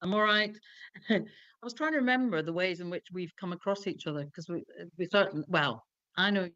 I'm all right. I was trying to remember the ways in which we've come across each other because we certainly, well, I know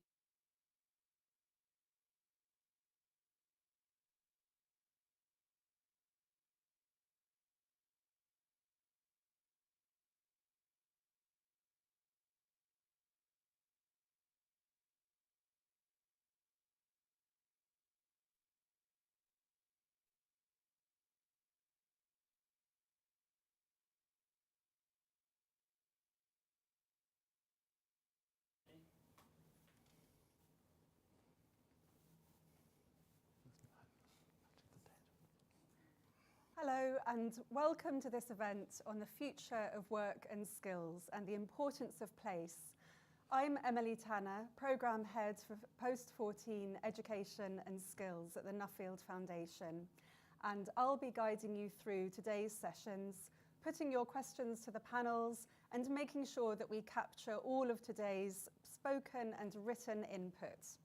Hello and welcome to this event on the future of work and skills and the importance of place. I'm Emily Tanner, Programme Head for Post-14 Education and Skills at the Nuffield Foundation, and I'll be guiding you through today's sessions, putting your questions to the panels and making sure that we capture all of today's spoken and written input.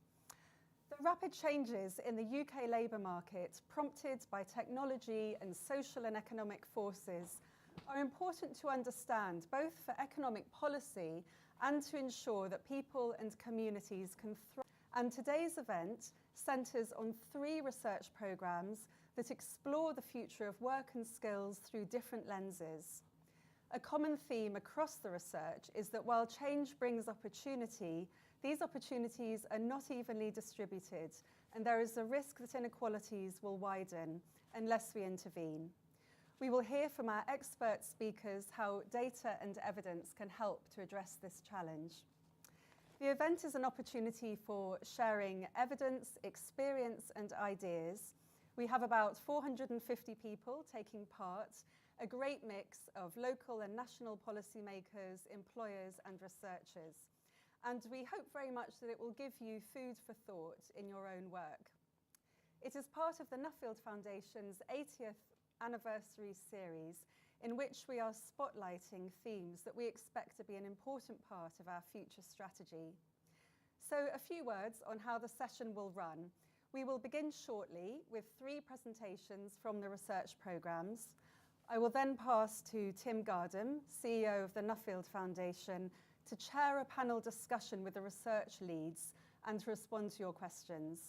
The rapid changes in the UK labour market, prompted by technology and social and economic forces, are important to understand both for economic policy and to ensure that people and communities can thrive. And today's event centres on 3 research programmes that explore the future of work and skills through different lenses. A common theme across the research is that while change brings opportunity, these opportunities are not evenly distributed, and there is a risk that inequalities will widen unless we intervene. We will hear from our expert speakers how data and evidence can help to address this challenge. The event is an opportunity for sharing evidence, experience, and ideas. We have about 450 people taking part, a great mix of local and national policymakers, employers, and researchers. And we hope very much that it will give you food for thought in your own work. It is part of the Nuffield Foundation's 80th anniversary series, in which we are spotlighting themes that we expect to be an important part of our future strategy. So a few words on how the session will run. We will begin shortly with 3 presentations from the research programmes. I will then pass to Tim Gardam, CEO of the Nuffield Foundation, to chair a panel discussion with the research leads and to respond to your questions.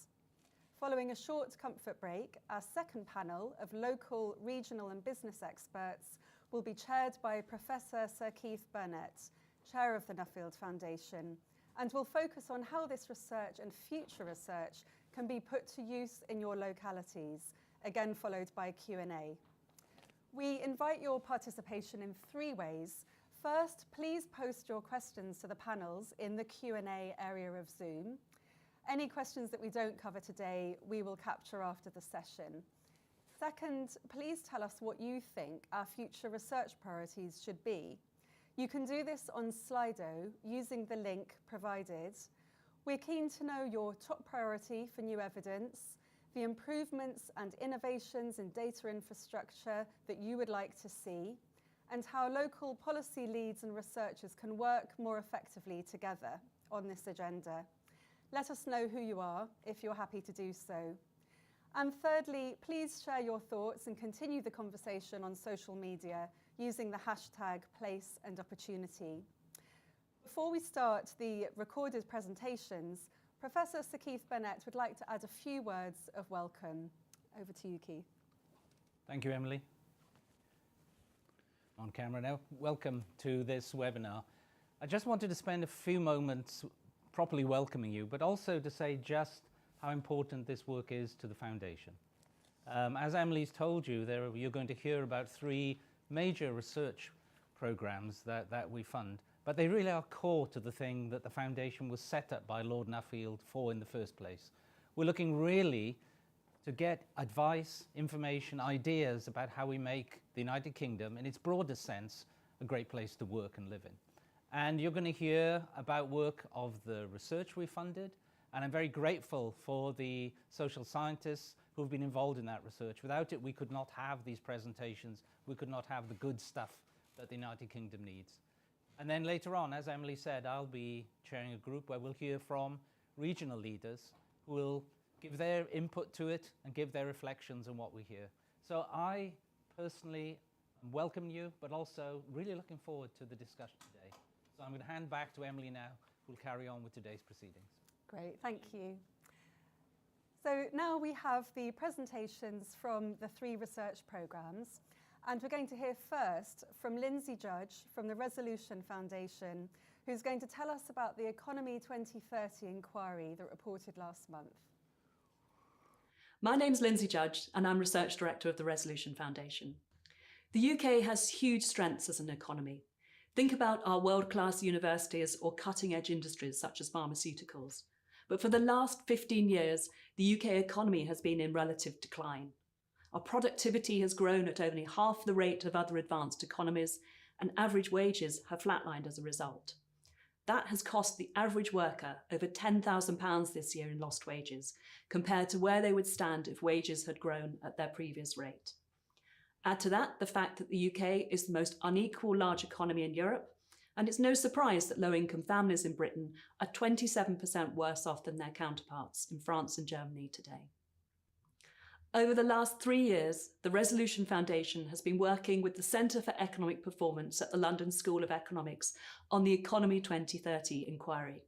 Following a short comfort break, our second panel of local, regional and business experts will be chaired by Professor Sir Keith Burnett, Chair of the Nuffield Foundation, and will focus on how this research and future research can be put to use in your localities, again followed by Q&A. We invite your participation in 3 ways. First, please post your questions to the panels in the Q&A area of Zoom. Any questions that we don't cover today, we will capture after the session. Second, please tell us what you think our future research priorities should be. You can do this on Slido using the link provided. We're keen to know your top priority for new evidence, the improvements and innovations in data infrastructure that you would like to see, and how local policy leads and researchers can work more effectively together on this agenda. Let us know who you are if you're happy to do so. And thirdly, please share your thoughts and continue the conversation on social media using the hashtag #PlaceAndOpportunity. Before we start the recorded presentations, Professor Sir Keith Burnett would like to add a few words of welcome. Over to you, Keith. Thank you, Emily. On camera now. Welcome to this webinar. I just wanted to spend a few moments properly welcoming you, but also to say just how important this work is to the Foundation. As Emily's told you, you're going to hear about 3 major research programs that we fund, but they really are core to the thing that the Foundation was set up by Lord Nuffield for in the first place. We're looking really to get advice, information, ideas about how we make the United Kingdom, in its broadest sense, a great place to work and live in. And you're going to hear about work of the research we funded, and I'm very grateful for the social scientists who've been involved in that research. Without it, we could not have these presentations, we could not have the good stuff that the United Kingdom needs. And then later on, as Emily said, I'll be chairing a group where we'll hear from regional leaders who will give their input to it and give their reflections on what we hear. So I personally I'm welcoming you, but also really looking forward to the discussion today. So I'm going to hand back to Emily now, who will carry on with today's proceedings. Great, thank you. So now we have the presentations from the 3 research programmes, and we're going to hear first from Lindsay Judge from the Resolution Foundation, who's going to tell us about the Economy 2030 inquiry that reported last month. My name's Lindsay Judge, and I'm Research Director of the Resolution Foundation. The UK has huge strengths as an economy. Think about our world-class universities or cutting-edge industries such as pharmaceuticals. But for the last 15 years, the UK economy has been in relative decline. Our productivity has grown at only half the rate of other advanced economies, and average wages have flatlined as a result. That has cost the average worker over £10,000 this year in lost wages, compared to where they would stand if wages had grown at their previous rate. Add to that the fact that the UK is the most unequal large economy in Europe, and it's no surprise that low-income families in Britain are 27% worse off than their counterparts in France and Germany today. Over the last 3 years, the Resolution Foundation has been working with the Centre for Economic Performance at the London School of Economics on the Economy 2030 inquiry.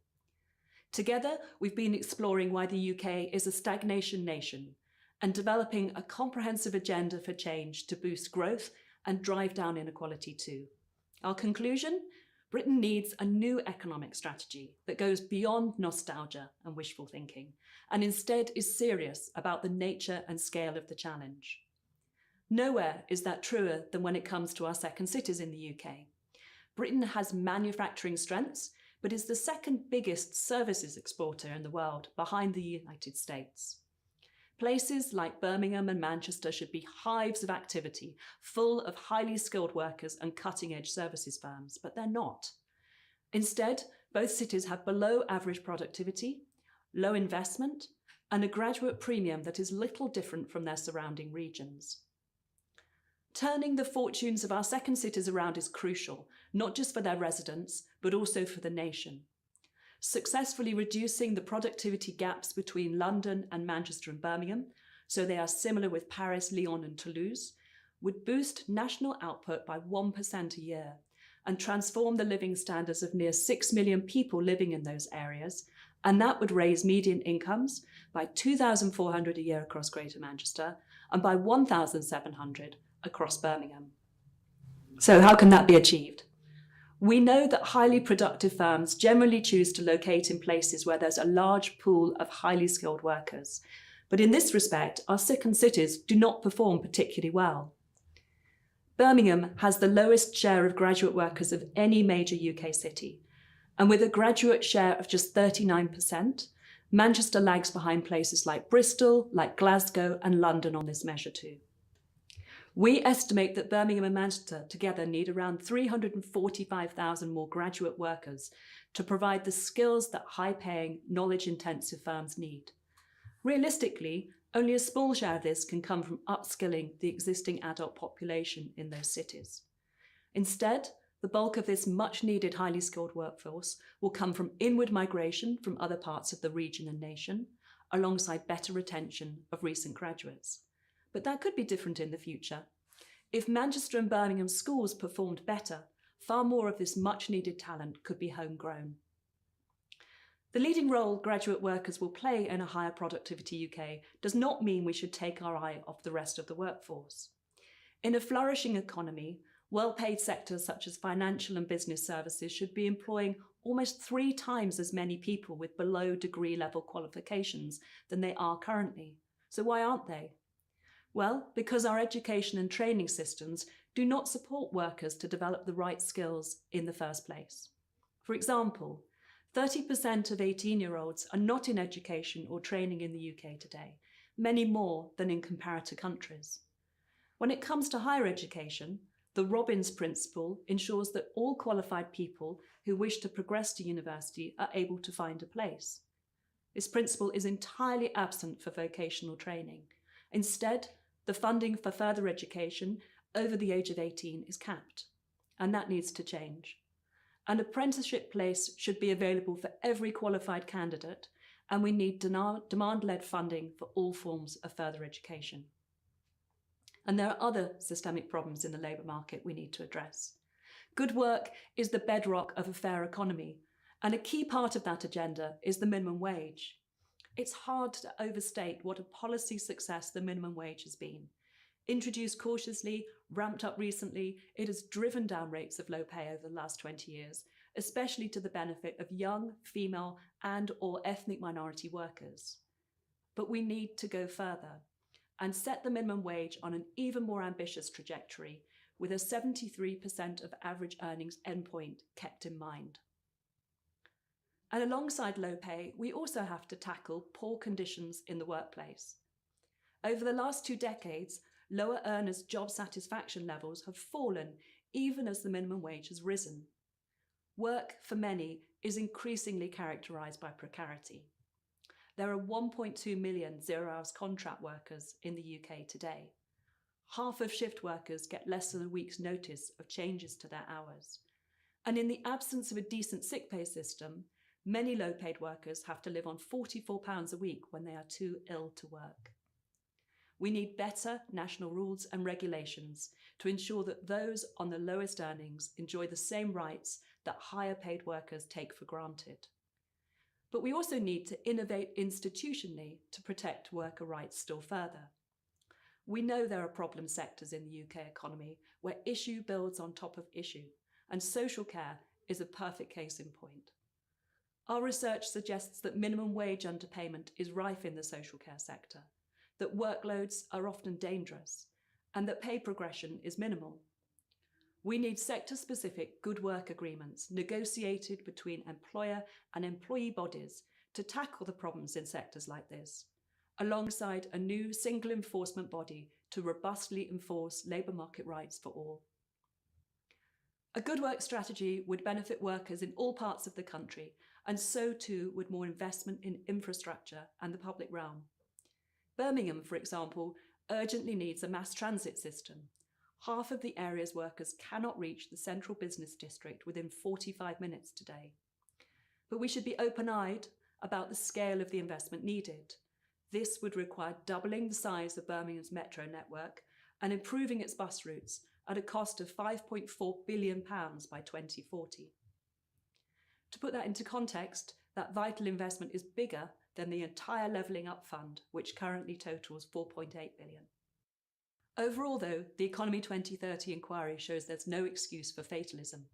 Together, we've been exploring why the UK is a stagnation nation and developing a comprehensive agenda for change to boost growth and drive down inequality too. Our conclusion? Britain needs a new economic strategy that goes beyond nostalgia and wishful thinking, and instead is serious about the nature and scale of the challenge. Nowhere is that truer than when it comes to our second cities in the UK. Britain has manufacturing strengths, but is the second biggest services exporter in the world, behind the United States. Places like Birmingham and Manchester should be hives of activity, full of highly skilled workers and cutting-edge services firms, but they're not. Instead, both cities have below average productivity, low investment, and a graduate premium that is little different from their surrounding regions. Turning the fortunes of our second cities around is crucial, not just for their residents, but also for the nation. Successfully reducing the productivity gaps between London and Manchester and Birmingham, so they are similar with Paris, Lyon and Toulouse, would boost national output by 1% a year and transform the living standards of near 6 million people living in those areas, and that would raise median incomes by £2,400 a year across Greater Manchester and by £1,700 across Birmingham. So how can that be achieved? We know that highly productive firms generally choose to locate in places where there's a large pool of highly skilled workers. But in this respect, our second cities do not perform particularly well. Birmingham has the lowest share of graduate workers of any major UK city. And with a graduate share of just 39%, Manchester lags behind places like Bristol, like Glasgow and London on this measure too. We estimate that Birmingham and Manchester together need around 345,000 more graduate workers to provide the skills that high-paying, knowledge-intensive firms need. Realistically, only a small share of this can come from upskilling the existing adult population in those cities. Instead, the bulk of this much-needed highly skilled workforce will come from inward migration from other parts of the region and nation, alongside better retention of recent graduates. But that could be different in the future. If Manchester and Birmingham schools performed better, far more of this much-needed talent could be homegrown. The leading role graduate workers will play in a higher productivity UK does not mean we should take our eye off the rest of the workforce. In a flourishing economy, well-paid sectors such as financial and business services should be employing almost 3 times as many people with below degree-level qualifications than they are currently. So why aren't they? Well, because our education and training systems do not support workers to develop the right skills in the first place. For example, 30% of 18-year-olds are not in education or training in the UK today, many more than in comparator countries. When it comes to higher education, the Robbins principle ensures that all qualified people who wish to progress to university are able to find a place. This principle is entirely absent for vocational training. Instead, the funding for further education over the age of 18 is capped, and that needs to change. An apprenticeship place should be available for every qualified candidate, and we need demand-led funding for all forms of further education. And there are other systemic problems in the labour market we need to address. Good work is the bedrock of a fair economy, and a key part of that agenda is the minimum wage. It's hard to overstate what a policy success the minimum wage has been. Introduced cautiously, ramped up recently, it has driven down rates of low pay over the last 20 years, especially to the benefit of young, female and/or ethnic minority workers. But we need to go further and set the minimum wage on an even more ambitious trajectory with a 73% of average earnings endpoint kept in mind. And alongside low pay, we also have to tackle poor conditions in the workplace. Over the last 2 decades, lower earners' job satisfaction levels have fallen even as the minimum wage has risen. Work for many is increasingly characterised by precarity. There are 1.2 million zero-hours contract workers in the UK today. Half of shift workers get less than a week's notice of changes to their hours. And in the absence of a decent sick pay system, many low-paid workers have to live on £44 a week when they are too ill to work. We need better national rules and regulations to ensure that those on the lowest earnings enjoy the same rights that higher paid workers take for granted. But we also need to innovate institutionally to protect worker rights still further. We know there are problem sectors in the UK economy where issue builds on top of issue, and social care is a perfect case in point. Our research suggests that minimum wage underpayment is rife in the social care sector, that workloads are often dangerous, and that pay progression is minimal. We need sector-specific good work agreements negotiated between employer and employee bodies to tackle the problems in sectors like this, alongside a new single enforcement body to robustly enforce labour market rights for all. A good work strategy would benefit workers in all parts of the country, and so too would more investment in infrastructure and the public realm. Birmingham, for example, urgently needs a mass transit system. Half of the area's workers cannot reach the central business district within 45 minutes today. But we should be open-eyed about the scale of the investment needed. This would require doubling the size of Birmingham's metro network and improving its bus routes at a cost of £5.4 billion by 2040. To put that into context, that vital investment is bigger than the entire Levelling Up Fund, which currently totals £4.8 billion. Overall, though, the Economy 2030 inquiry shows there's no excuse for fatalism.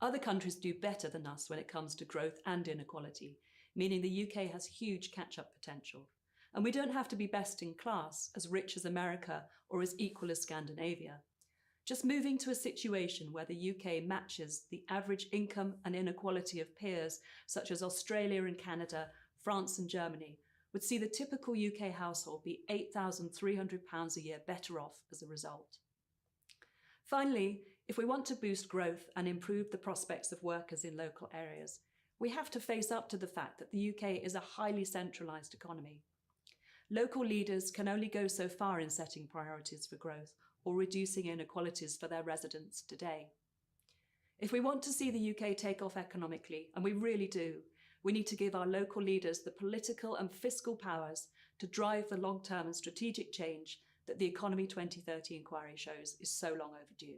Other countries do better than us when it comes to growth and inequality, meaning the UK has huge catch-up potential. And we don't have to be best in class, as rich as America or as equal as Scandinavia. Just moving to a situation where the UK matches the average income and inequality of peers such as Australia and Canada, France and Germany would see the typical UK household be £8,300 a year better off as a result. Finally, if we want to boost growth and improve the prospects of workers in local areas, we have to face up to the fact that the UK is a highly centralised economy. Local leaders can only go so far in setting priorities for growth or reducing inequalities for their residents today. If we want to see the UK take off economically, and we really do, we need to give our local leaders the political and fiscal powers to drive the long-term and strategic change that the Economy 2030 inquiry shows is so long overdue.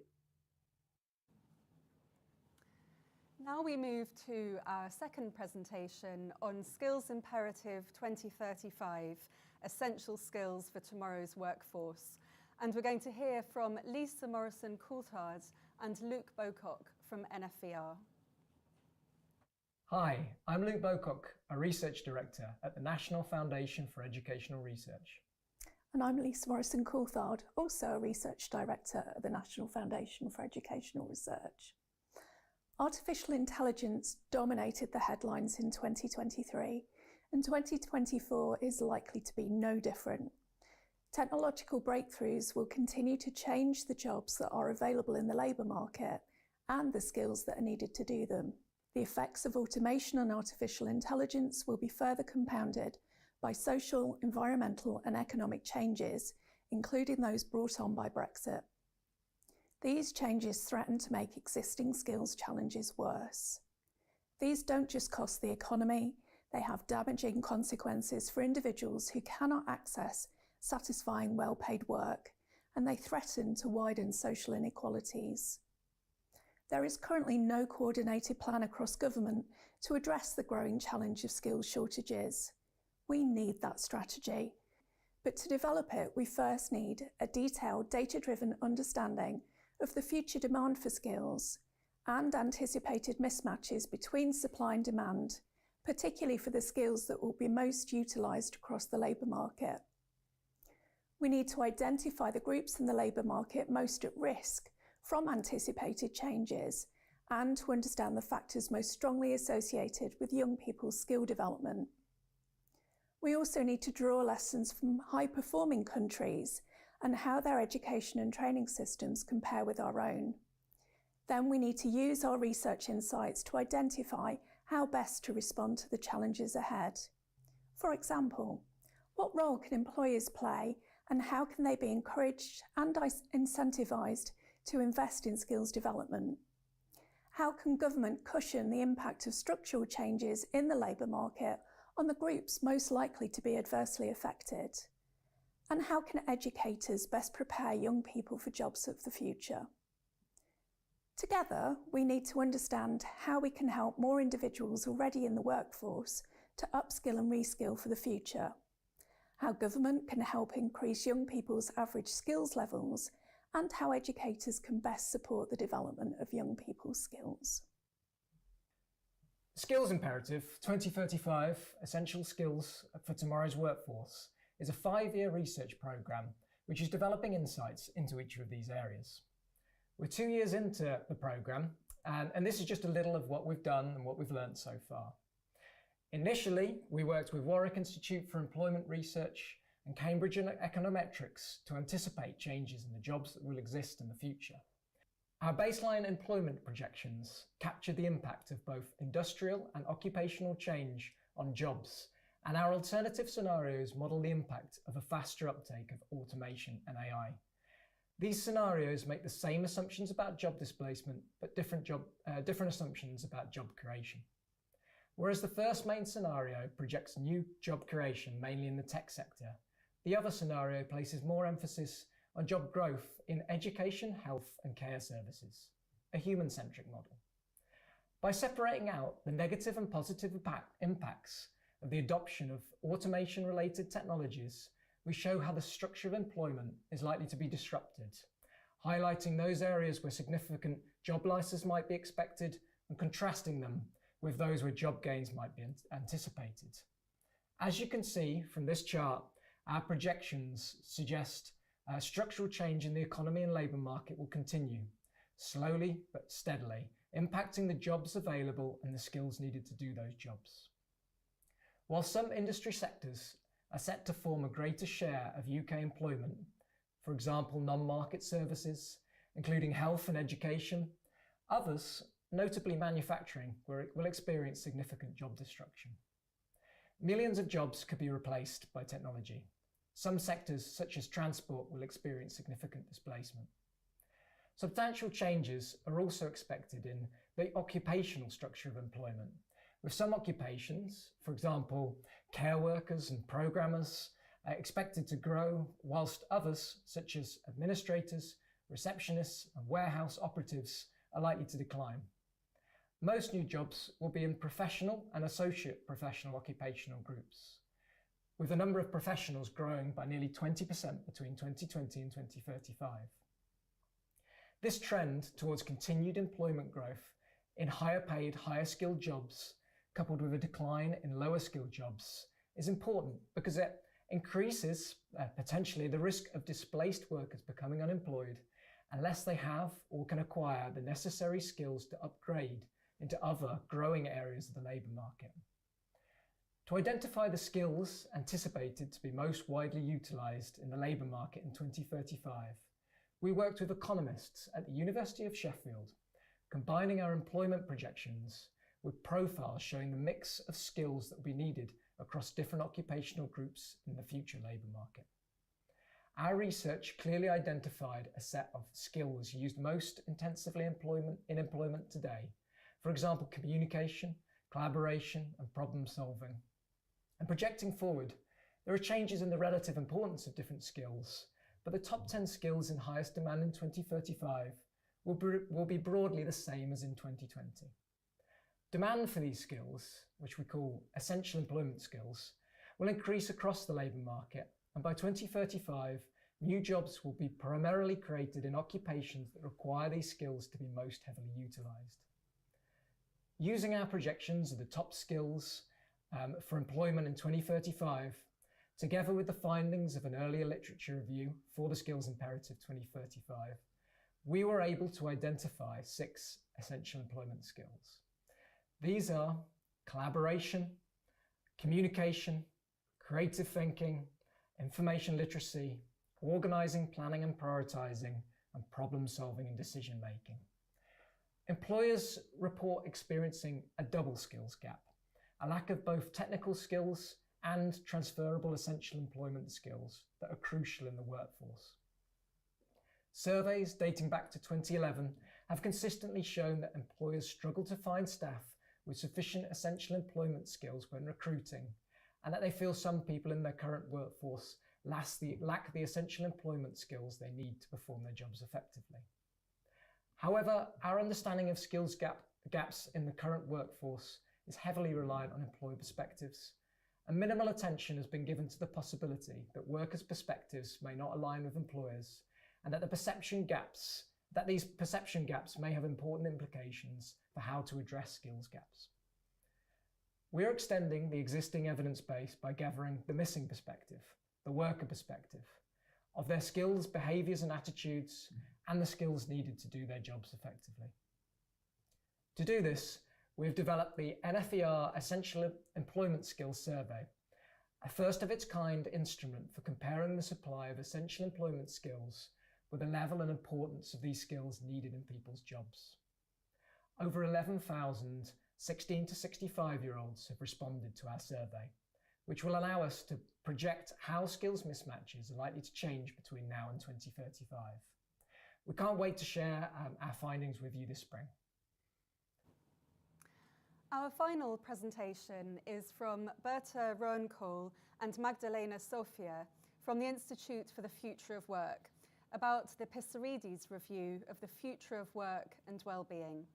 Now we move to our second presentation on Skills Imperative 2035, Essential Skills for Tomorrow's Workforce. And we're going to hear from Lisa Morrison-Coulthard and Luke Bocock from NFER. Hi, I'm Luke Bocock, a Research Director at the National Foundation for Educational Research. And I'm Lisa Morrison-Coulthard, also a Research Director at the National Foundation for Educational Research. Artificial intelligence dominated the headlines in 2023, and 2024 is likely to be no different. Technological breakthroughs will continue to change the jobs that are available in the labour market and the skills that are needed to do them. The effects of automation and artificial intelligence will be further compounded by social, environmental and economic changes, including those brought on by Brexit. These changes threaten to make existing skills challenges worse. These don't just cost the economy, they have damaging consequences for individuals who cannot access satisfying well-paid work and they threaten to widen social inequalities. There is currently no coordinated plan across government to address the growing challenge of skills shortages. We need that strategy. But to develop it, we first need a detailed, data-driven understanding of the future demand for skills and anticipated mismatches between supply and demand, particularly for the skills that will be most utilised across the labour market. We need to identify the groups in the labour market most at risk from anticipated changes and to understand the factors most strongly associated with young people's skill development. We also need to draw lessons from high-performing countries and how their education and training systems compare with our own. Then we need to use our research insights to identify how best to respond to the challenges ahead. For example, what role can employers play and how can they be encouraged and incentivised to invest in skills development? How can government cushion the impact of structural changes in the labour market on the groups most likely to be adversely affected? And how can educators best prepare young people for jobs of the future? Together, we need to understand how we can help more individuals already in the workforce to upskill and reskill for the future, how government can help increase young people's average skills levels, and how educators can best support the development of young people's skills. Skills Imperative 2035 Essential Skills for Tomorrow's Workforce is a 5-year research programme which is developing insights into each of these areas. We're 2 years into the programme and this is just a little of what we've done and what we've learned so far. Initially, we worked with Warwick Institute for Employment Research and Cambridge Econometrics to anticipate changes in the jobs that will exist in the future. Our baseline employment projections capture the impact of both industrial and occupational change on jobs, and our alternative scenarios model the impact of a faster uptake of automation and AI. These scenarios make the same assumptions about job displacement, but different assumptions about job creation. Whereas the first main scenario projects new job creation mainly in the tech sector, the other scenario places more emphasis on job growth in education, health and care services, a human-centric model. By separating out the negative and positive impacts of the adoption of automation-related technologies, we show how the structure of employment is likely to be disrupted, highlighting those areas where significant job losses might be expected and contrasting them with those where job gains might be anticipated. As you can see from this chart, our projections suggest structural change in the economy and labour market will continue, slowly but steadily, impacting the jobs available and the skills needed to do those jobs. While some industry sectors are set to form a greater share of UK employment, for example non-market services, including health and education, others, notably manufacturing, will experience significant job destruction. Millions of jobs could be replaced by technology. Some sectors, such as transport, will experience significant displacement. Substantial changes are also expected in the occupational structure of employment, with some occupations, for example, care workers and programmers, expected to grow, whilst others, such as administrators, receptionists and warehouse operatives, are likely to decline. Most new jobs will be in professional and associate professional occupational groups, with the number of professionals growing by nearly 20% between 2020 and 2035. This trend towards continued employment growth in higher paid, higher skilled jobs, coupled with a decline in lower skilled jobs, is important because it increases potentially the risk of displaced workers becoming unemployed unless they have or can acquire the necessary skills to upgrade into other growing areas of the labour market. To identify the skills anticipated to be most widely utilised in the labour market in 2035, we worked with economists at the University of Sheffield, combining our employment projections with profiles showing the mix of skills that will be needed across different occupational groups in the future labour market. Our research clearly identified a set of skills used most intensively in employment today, for example, communication, collaboration and problem solving. And projecting forward, there are changes in the relative importance of different skills, but the top 10 skills in highest demand in 2035 will be broadly the same as in 2020. Demand for these skills, which we call essential employment skills, will increase across the labour market, and by 2035, new jobs will be primarily created in occupations that require these skills to be most heavily utilised. Using our projections of the top skills for employment in 2035, together with the findings of an earlier literature review for the Skills Imperative 2035, we were able to identify 6 essential employment skills. These are collaboration, communication, creative thinking, information literacy, organising, planning and prioritising, and problem solving and decision making. Employers report experiencing a double skills gap, a lack of both technical skills and transferable essential employment skills that are crucial in the workforce. Surveys dating back to 2011 have consistently shown that employers struggle to find staff with sufficient essential employment skills when recruiting, and that they feel some people in their current workforce lack the essential employment skills they need to perform their jobs effectively. However, our understanding of skills gaps in the current workforce is heavily reliant on employer perspectives, and minimal attention has been given to the possibility that workers' perspectives may not align with employers, and that these perception gaps may have important implications for how to address skills gaps. We are extending the existing evidence base by gathering the missing perspective, the worker perspective, of their skills, behaviours and attitudes, and the skills needed to do their jobs effectively. To do this, we've developed the NFER Essential Employment Skills Survey, a first of its kind instrument for comparing the supply of essential employment skills with the level and importance of these skills needed in people's jobs. Over 11,000 16 to 65-year-olds have responded to our survey, which will allow us to project how skills mismatches are likely to change between now and 2035. We can't wait to share our findings with you this spring. Our final presentation is from Berta Roenkool and Magdalena Sofia from the Institute for the Future of Work about the Pissarides review of the future of work and well-being.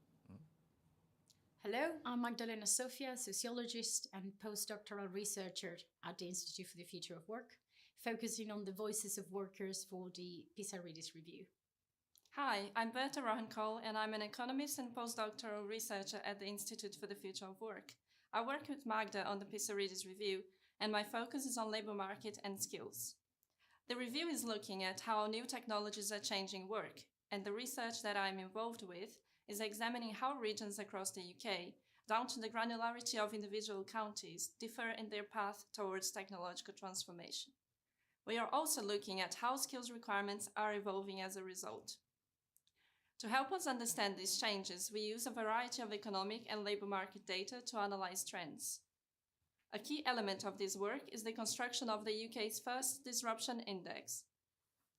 Hello, I'm Magdalena Sofia, sociologist and postdoctoral researcher at the Institute for the Future of Work, focusing on the voices of workers for the Pissarides review. Hi, I'm Berta Roenkool and I'm an economist and postdoctoral researcher at the Institute for the Future of Work. I work with Magda on the Pissarides review and my focus is on labour market and skills. The review is looking at how new technologies are changing work, and the research that I'm involved with is examining how regions across the UK, down to the granularity of individual counties, differ in their path towards technological transformation. We are also looking at how skills requirements are evolving as a result. To help us understand these changes, we use a variety of economic and labour market data to analyse trends. A key element of this work is the construction of the UK's first disruption index.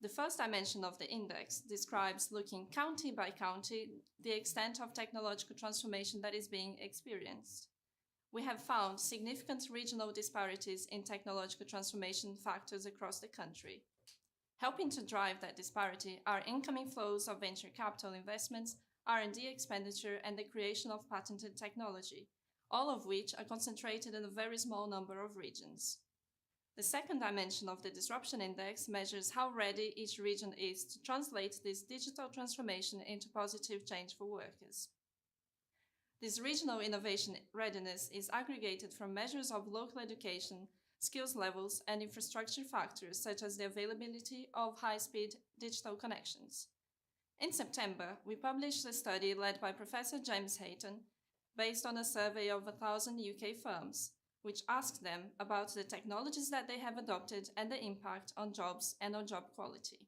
The first dimension of the index describes, looking county by county, the extent of technological transformation that is being experienced. We have found significant regional disparities in technological transformation factors across the country. Helping to drive that disparity are incoming flows of venture capital investments, R&D expenditure, and the creation of patented technology, all of which are concentrated in a very small number of regions. The second dimension of the disruption index measures how ready each region is to translate this digital transformation into positive change for workers. This regional innovation readiness is aggregated from measures of local education, skills levels, and infrastructure factors such as the availability of high-speed digital connections. In September, we published a study led by Professor James Hayton based on a survey of 1,000 UK firms, which asked them about the technologies that they have adopted and the impact on jobs and on job quality.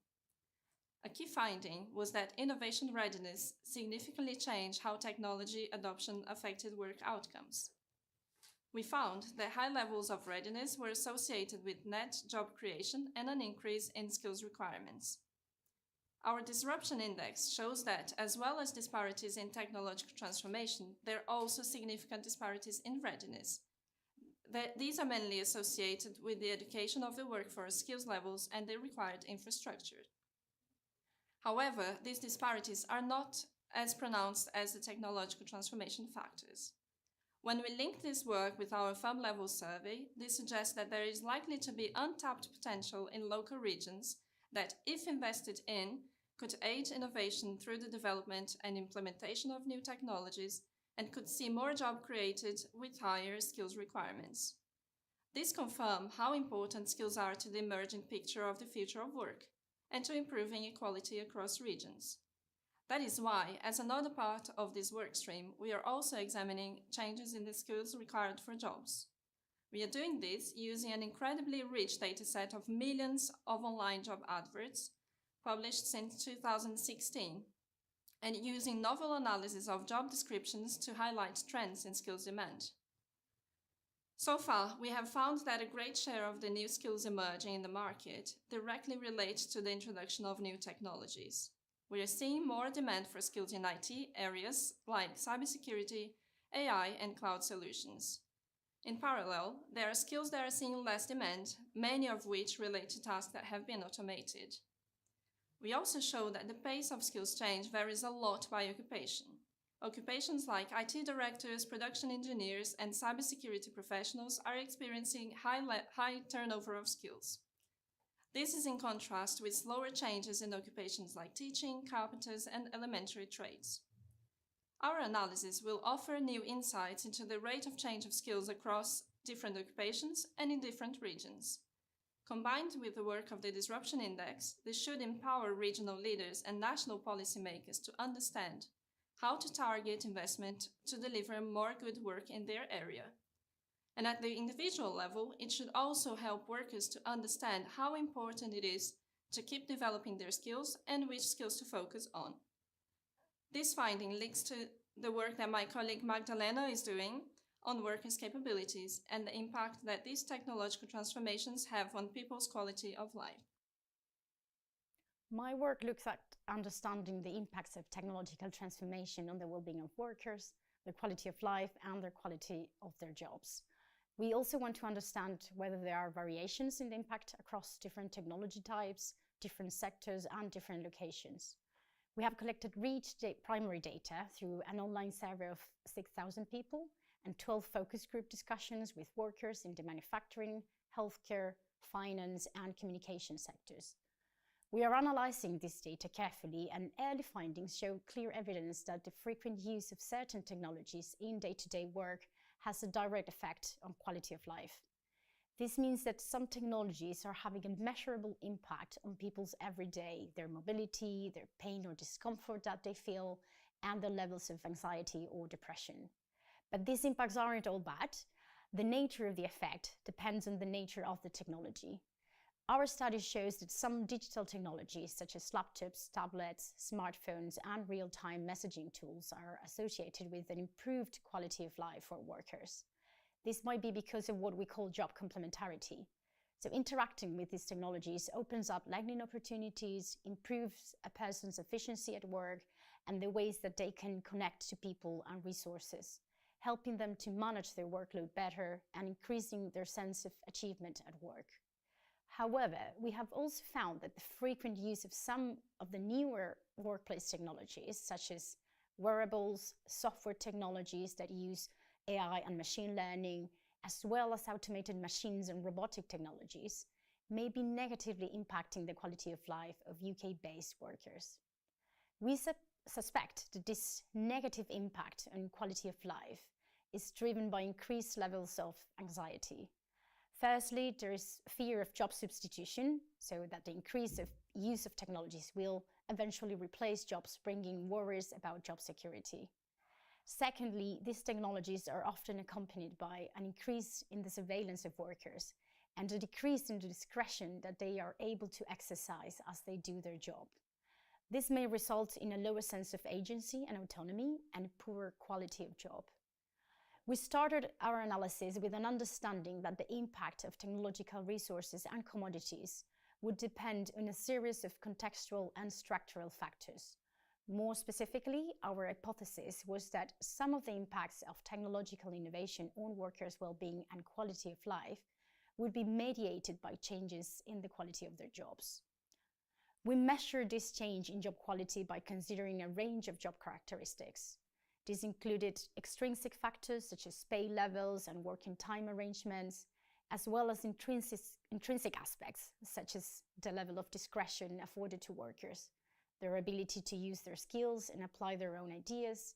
A key finding was that innovation readiness significantly changed how technology adoption affected work outcomes. We found that high levels of readiness were associated with net job creation and an increase in skills requirements. Our disruption index shows that, as well as disparities in technological transformation, there are also significant disparities in readiness. These are mainly associated with the education of the workforce skills levels and the required infrastructure. However, these disparities are not as pronounced as the technological transformation factors. When we link this work with our IFOW level survey, this suggests that there is likely to be untapped potential in local regions that, if invested in, could aid innovation through the development and implementation of new technologies and could see more jobs created with higher skills requirements. This confirms how important skills are to the emerging picture of the future of work and to improving equality across regions. That is why, as another part of this workstream, we are also examining changes in the skills required for jobs. We are doing this using an incredibly rich dataset of millions of online job adverts published since 2016, and using novel analysis of job descriptions to highlight trends in skills demand. So far, we have found that a great share of the new skills emerging in the market directly relates to the introduction of new technologies. We are seeing more demand for skills in IT areas like cybersecurity, AI, and cloud solutions. In parallel, there are skills that are seeing less demand, many of which relate to tasks that have been automated. We also show that the pace of skills change varies a lot by occupation. Occupations like IT directors, production engineers, and cybersecurity professionals are experiencing high turnover of skills. This is in contrast with slower changes in occupations like teaching, carpenters, and elementary trades. Our analysis will offer new insights into the rate of change of skills across different occupations and in different regions. Combined with the work of the Disruption Index, this should empower regional leaders and national policymakers to understand how to target investment to deliver more good work in their area. And at the individual level, it should also help workers to understand how important it is to keep developing their skills and which skills to focus on. This finding links to the work that my colleague Magdalena is doing on workers' capabilities and the impact that these technological transformations have on people's quality of life. My work looks at understanding the impacts of technological transformation on the well-being of workers, their quality of life, and their quality of their jobs. We also want to understand whether there are variations in the impact across different technology types, different sectors, and different locations. We have collected rich primary data through an online survey of 6,000 people and 12 focus group discussions with workers in the manufacturing, healthcare, finance, and communication sectors. We are analyzing this data carefully, and early findings show clear evidence that the frequent use of certain technologies in day-to-day work has a direct effect on quality of life. This means that some technologies are having a measurable impact on people's everyday, their mobility, their pain or discomfort that they feel, and their levels of anxiety or depression. But these impacts aren't all bad. The nature of the effect depends on the nature of the technology. Our study shows that some digital technologies, such as laptops, tablets, smartphones, and real-time messaging tools, are associated with an improved quality of life for workers. This might be because of what we call job complementarity. So interacting with these technologies opens up learning opportunities, improves a person's efficiency at work, and the ways that they can connect to people and resources, helping them to manage their workload better and increasing their sense of achievement at work. However, we have also found that the frequent use of some of the newer workplace technologies, such as wearables, software technologies that use AI and machine learning, as well as automated machines and robotic technologies, may be negatively impacting the quality of life of UK-based workers. We suspect that this negative impact on quality of life is driven by increased levels of anxiety. Firstly, there is fear of job substitution, so that the increase of use of technologies will eventually replace jobs, bringing worries about job security. Secondly, these technologies are often accompanied by an increase in the surveillance of workers and a decrease in the discretion that they are able to exercise as they do their job. This may result in a lower sense of agency and autonomy and poorer quality of job. We started our analysis with an understanding that the impact of technological resources and commodities would depend on a series of contextual and structural factors. More specifically, our hypothesis was that some of the impacts of technological innovation on workers' well-being and quality of life would be mediated by changes in the quality of their jobs. We measured this change in job quality by considering a range of job characteristics. This included extrinsic factors such as pay levels and working time arrangements, as well as intrinsic aspects such as the level of discretion afforded to workers, their ability to use their skills and apply their own ideas,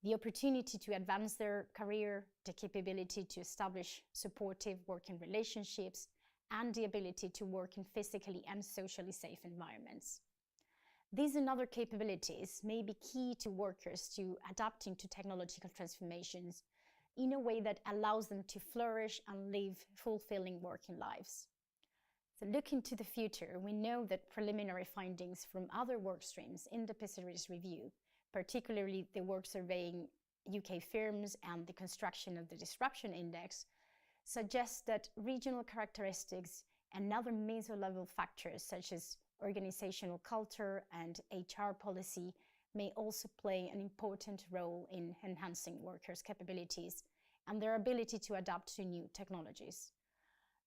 the opportunity to advance their career, the capability to establish supportive working relationships, and the ability to work in physically and socially safe environments. These and other capabilities may be key to workers to adapting to technological transformations in a way that allows them to flourish and live fulfilling working lives. So looking to the future, we know that preliminary findings from other work streams in the PISA-RIDIS review, particularly the work surveying UK firms and the construction of the disruption index, suggest that regional characteristics and other meso-level factors such as organizational culture and HR policy may also play an important role in enhancing workers' capabilities and their ability to adapt to new technologies.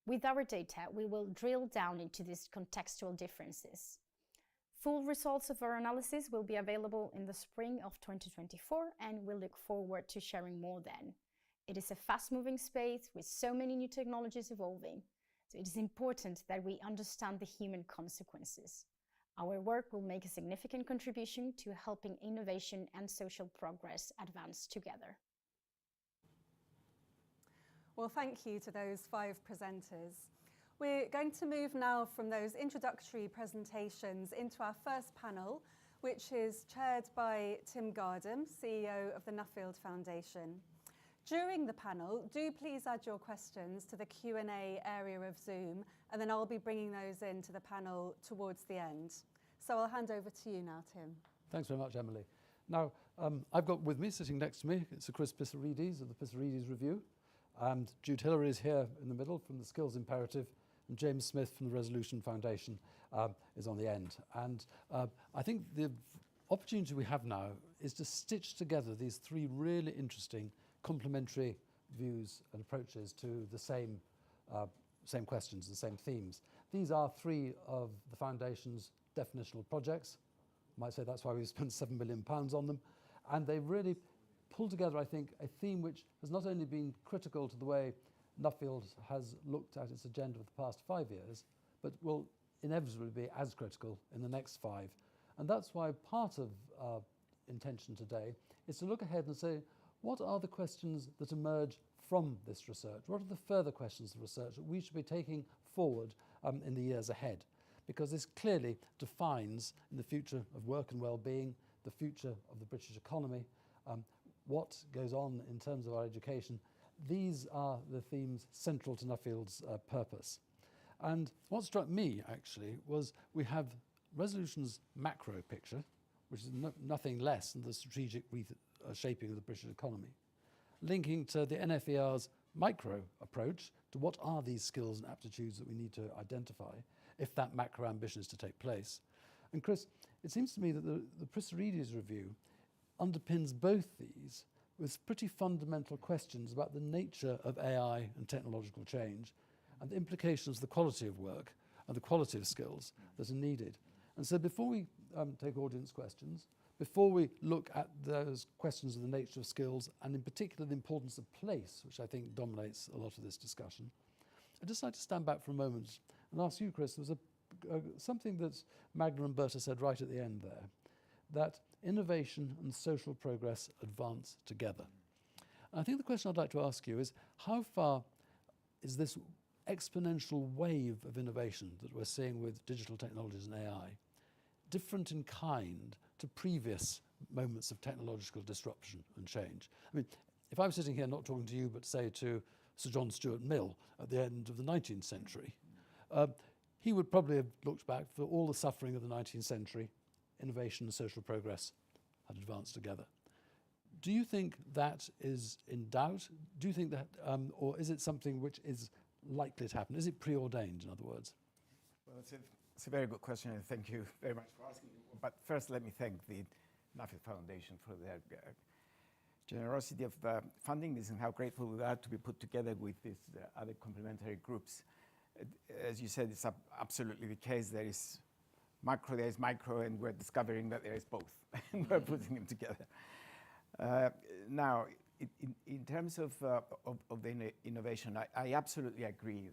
With our data, we will drill down into these contextual differences. Full results of our analysis will be available in the spring of 2024, and we look forward to sharing more then. It is a fast-moving space with so many new technologies evolving, so it is important that we understand the human consequences. Our work will make a significant contribution to helping innovation and social progress advance together. Well, thank you to those 5 presenters. We're going to move now from those introductory presentations into our first panel, which is chaired by Tim Gardam, CEO of the Nuffield Foundation. During the panel, do please add your questions to the Q&A area of Zoom, and then I'll be bringing those into the panel towards the end. So I'll hand over to you now, Tim. Thanks very much, Emily. Now, I've got with me, sitting next to me, it's Chris Pisarides of the Pisarides Review, and Jude Hillary is here in the middle from the Skills Imperative, and James Smith from the Resolution Foundation is on the end. And I think the opportunity we have now is to stitch together these 3 really interesting complementary views and approaches to the same questions, the same themes. These are 3 of the Foundation's definitional projects. I might say that's why we've spent £7 million on them. And they really pull together, I think, a theme which has not only been critical to the way Nuffield has looked at its agenda for the past 5 years, but will inevitably be as critical in the next 5. And that's why part of our intention today is to look ahead and say, what are the questions that emerge from this research? What are the further questions of research that we should be taking forward in the years ahead? Because this clearly defines, in the future of work and well-being, the future of the British economy, what goes on in terms of our education. These are the themes central to Nuffield's purpose. And what struck me, actually, was we have Resolution's macro picture, which is nothing less than the strategic shaping of the British economy, linking to the NFER's micro approach to what are these skills and aptitudes that we need to identify if that macro ambition is to take place. And Chris, it seems to me that the Pisarides review underpins both these with pretty fundamental questions about the nature of AI and technological change and the implications of the quality of work and the quality of skills that are needed. And so before we take audience questions, before we look at those questions of the nature of skills, and in particular the importance of place, which I think dominates a lot of this discussion, I'd just like to stand back for a moment and ask you, Chris, there was something that Magda and Berta said right at the end there, that innovation and social progress advance together. And I think the question I'd like to ask you is, how far is this exponential wave of innovation that we're seeing with digital technologies and AI different in kind to previous moments of technological disruption and change? I mean, if I was sitting here not talking to you, but say to Sir John Stuart Mill at the end of the 19th century, he would probably have looked back for all the suffering of the 19th century. Innovation and social progress had advanced together. Do you think that is in doubt? Do you think that, or is it something which is likely to happen? Is it preordained, in other words? Well, it's a very good question, and thank you very much for asking. But first, let me thank the Nuffield Foundation for their generosity of funding this, and how grateful we are to be put together with these other complementary groups. As you said, it's absolutely the case. There is macro, there is micro, and we're discovering that there is both, and we're putting them together. Now, in terms of the innovation, I absolutely agree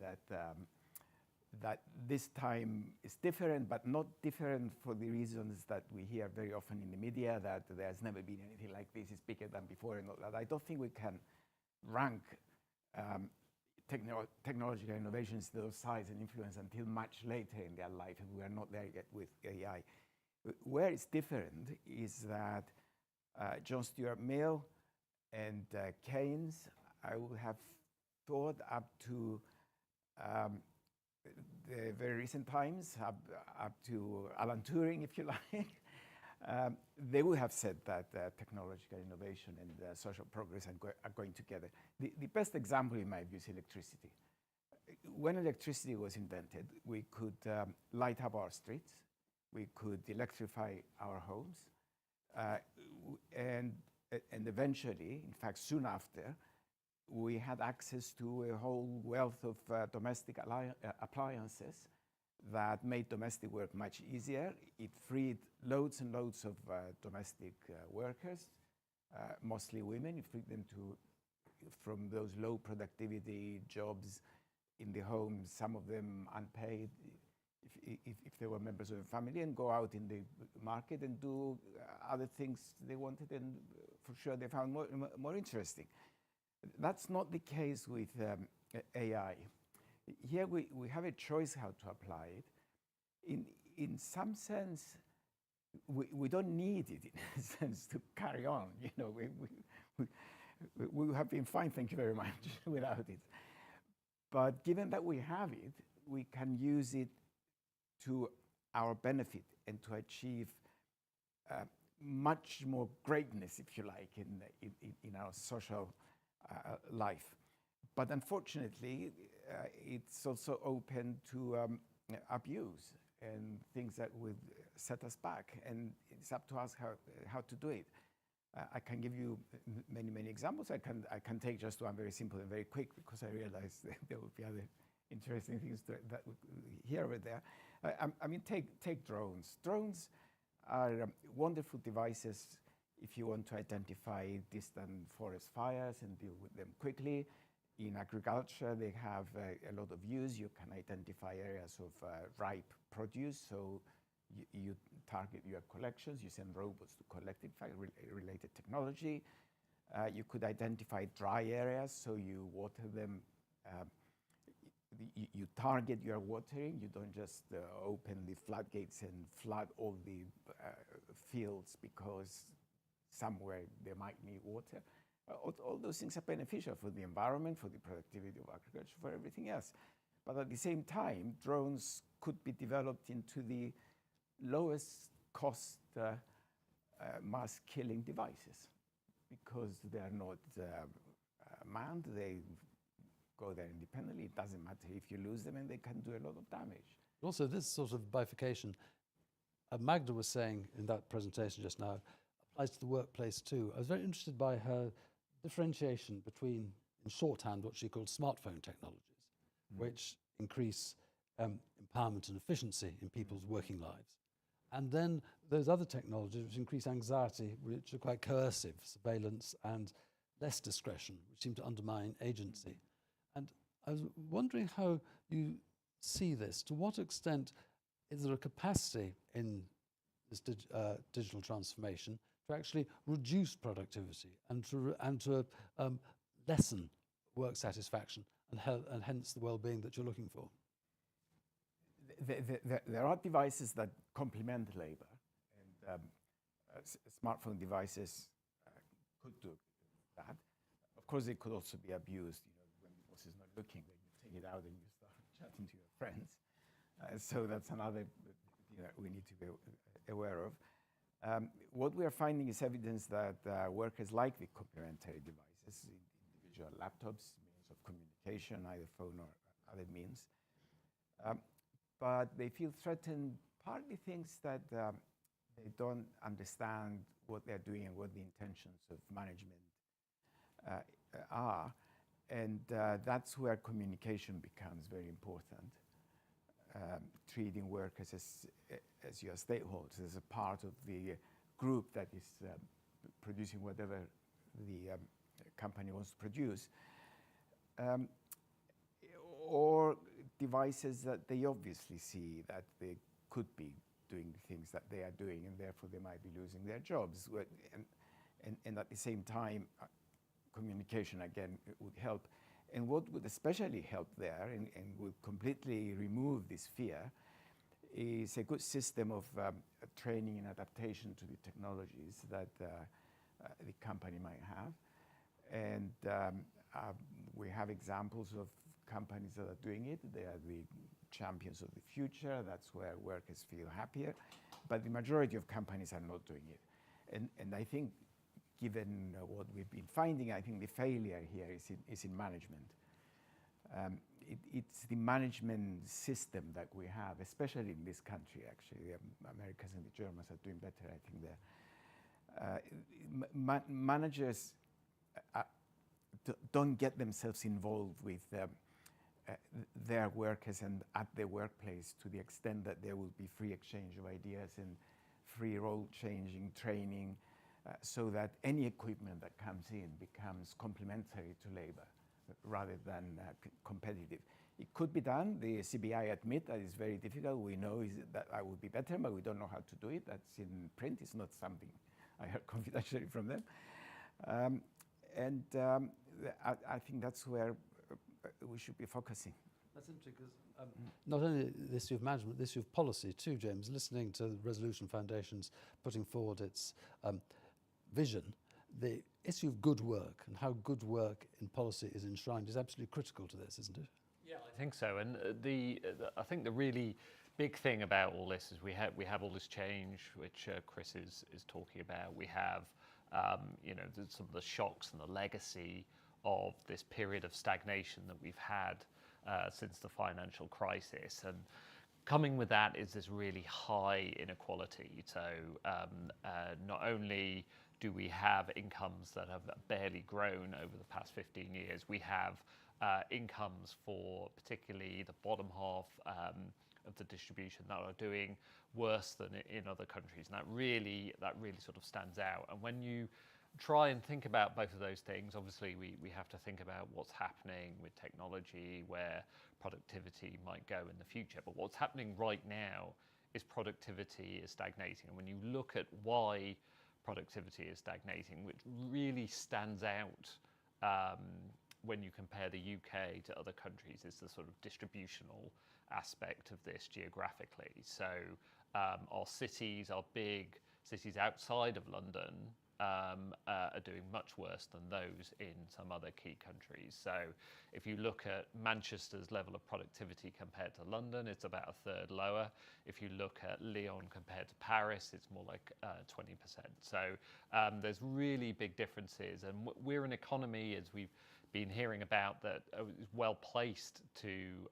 that this time is different, but not different for the reasons that we hear very often in the media, that there's never been anything like this, it's bigger than before, and all that. I don't think we can rank technological innovations to those size and influence until much later in their life, and we are not there yet with AI. Where it's different is that John Stuart Mill and Keynes, I would have thought up to the very recent times, up to Alan Turing, if you like, they would have said that technological innovation and social progress are going together. The best example, in my view, is electricity. When electricity was invented, we could light up our streets, we could electrify our homes, and eventually, in fact, soon after, we had access to a whole wealth of domestic appliances that made domestic work much easier. It freed loads and loads of domestic workers, mostly women. It freed them from those low productivity jobs in the home, some of them unpaid, if they were members of a family, and go out in the market and do other things they wanted, and for sure they found more interesting. That's not the case with AI. Here we have a choice how to apply it. In some sense, we don't need it, in a sense, to carry on. You know, we have been fine, thank you very much, without it. But given that we have it, we can use it to our benefit and to achieve much more greatness, if you like, in our social life. But unfortunately, it's also open to abuse and things that would set us back, and it's up to us how to do it. I can give you many examples. I can take just one very simple and very quick, because I realize there will be other interesting things that we hear over there. I mean, take drones. Drones are wonderful devices if you want to identify distant forest fires and deal with them quickly. In agriculture, they have a lot of use. You can identify areas of ripe produce, so you target your collections. You send robots to collect it, in fact, related technology. You could identify dry areas, so you water them. You target your watering. You don't just open the floodgates and flood all the fields because somewhere they might need water. All those things are beneficial for the environment, for the productivity of agriculture, for everything else. But at the same time, drones could be developed into the lowest cost mass-killing devices, because they are not manned. They go there independently. It doesn't matter if you lose them, and they can do a lot of damage. Also, this sort of bifurcation, Magda was saying in that presentation just now, applies to the workplace too. I was very interested by her differentiation between, in shorthand, what she called smartphone technologies, which increase empowerment and efficiency in people's working lives. And then those other technologies which increase anxiety, which are quite coercive, surveillance and less discretion, which seem to undermine agency. And I was wondering how you see this. To what extent is there a capacity in this digital transformation to actually reduce productivity and to lessen work satisfaction and hence the well-being that you're looking for? There are devices that complement labor, and smartphone devices could do that. Of course, they could also be abused. You know, when the boss is not looking, then you take it out and you start chatting to your friends. So that's another we need to be aware of. What we are finding is evidence that workers like the complementary devices, individual laptops, means of communication, either phone or other means. But they feel threatened, partly things that they don't understand what they're doing and what the intentions of management are. And that's where communication becomes very important. Treating workers as your stakeholders, as a part of the group that is producing whatever the company wants to produce, or devices that they obviously see that they could be doing the things that they are doing, and therefore they might be losing their jobs. And at the same time, communication again would help. And what would especially help there, and would completely remove this fear, is a good system of training and adaptation to the technologies that the company might have. And we have examples of companies that are doing it. They are the champions of the future. That's where workers feel happier. But the majority of companies are not doing it. And I think, given what we've been finding, I think the failure here is in management. It's the management system that we have, especially in this country, actually. The Americans and the Germans are doing better, I think, there. Managers don't get themselves involved with their workers and at their workplace to the extent that there will be free exchange of ideas and free role-changing training, so that any equipment that comes in becomes complementary to labor rather than competitive. It could be done. The CBI admit that it's very difficult. We know that I would be better, but we don't know how to do it. That's in print. It's not something I heard confidentially from them. I think that's where we should be focusing. That's interesting, because not only the issue of management, the issue of policy too, James. Listening to the Resolution Foundation's putting forward its vision, the issue of good work and how good work in policy is enshrined is absolutely critical to this, isn't it? Yeah, I think so. And I think the really big thing about all this is we have all this change, which Chris is talking about. We have some of the shocks and the legacy of this period of stagnation that we've had since the financial crisis. And coming with that is this really high inequality. So not only do we have incomes that have barely grown over the past 15 years, we have incomes for particularly the bottom half of the distribution that are doing worse than in other countries. And that really sort of stands out. And when you try and think about both of those things, obviously we have to think about what's happening with technology, where productivity might go in the future. But what's happening right now is productivity is stagnating. And when you look at why productivity is stagnating, which really stands out when you compare the UK to other countries, is the sort of distributional aspect of this geographically. So our cities, our big cities outside of London, are doing much worse than those in some other key countries. So if you look at Manchester's level of productivity compared to London, it's about a third lower. If you look at Lyon compared to Paris, it's more like 20%. So there's really big differences. And we're an economy, as we've been hearing about, that is well placed to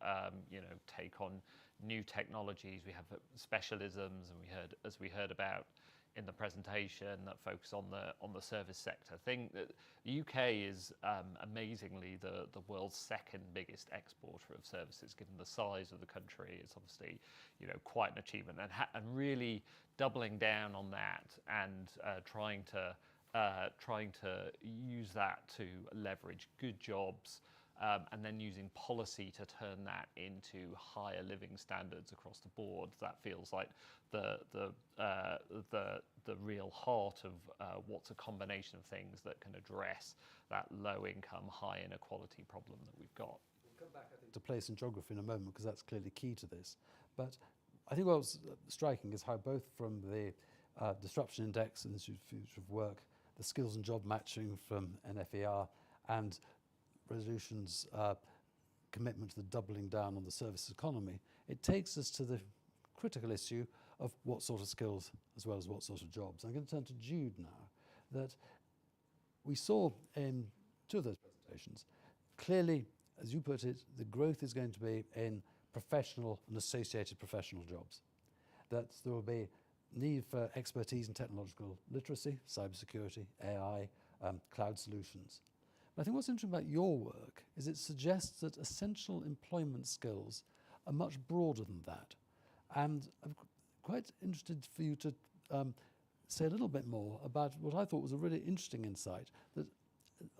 take on new technologies. We have specialisms, and as we heard about in the presentation, that focus on the service sector. I think that the UK is amazingly the world's second biggest exporter of services, given the size of the country. It's obviously quite an achievement, and really doubling down on that and trying to use that to leverage good jobs. And then using policy to turn that into higher living standards across the board. That feels like the real heart of what's a combination of things that can address that low income, high inequality problem that we've got. We'll come back, I think, to place and geography in a moment, because that's clearly key to this. But I think what's striking is how both from the Disruption Index and the Institute for the Future of Work, the skills and job matching from NFER, and Resolution's commitment to the doubling down on the services economy, it takes us to the critical issue of what sort of skills as well as what sort of jobs. I'm going to turn to Jude now. That we saw in two of those presentations, clearly, as you put it, the growth is going to be in professional and associated professional jobs. That there will be need for expertise in technological literacy, cybersecurity, AI, cloud solutions. But I think what's interesting about your work is it suggests that essential employment skills are much broader than that. And I'm quite interested for you to say a little bit more about what I thought was a really interesting insight, that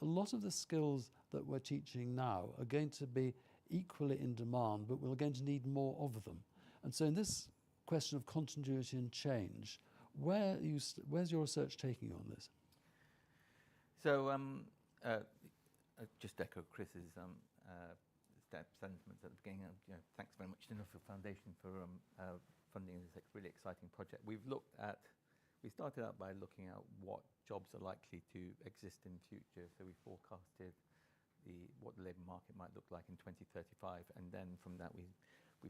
a lot of the skills that we're teaching now are going to be equally in demand, but we're going to need more of them. And so in this question of continuity and change, where's your research taking you on this? So I just echo Chris's sentiments at the beginning. Thanks very much to Nuffield Foundation for funding this really exciting project. We started out by looking at what jobs are likely to exist in the future. So we forecasted what the labour market might look like in 2035, and then from that we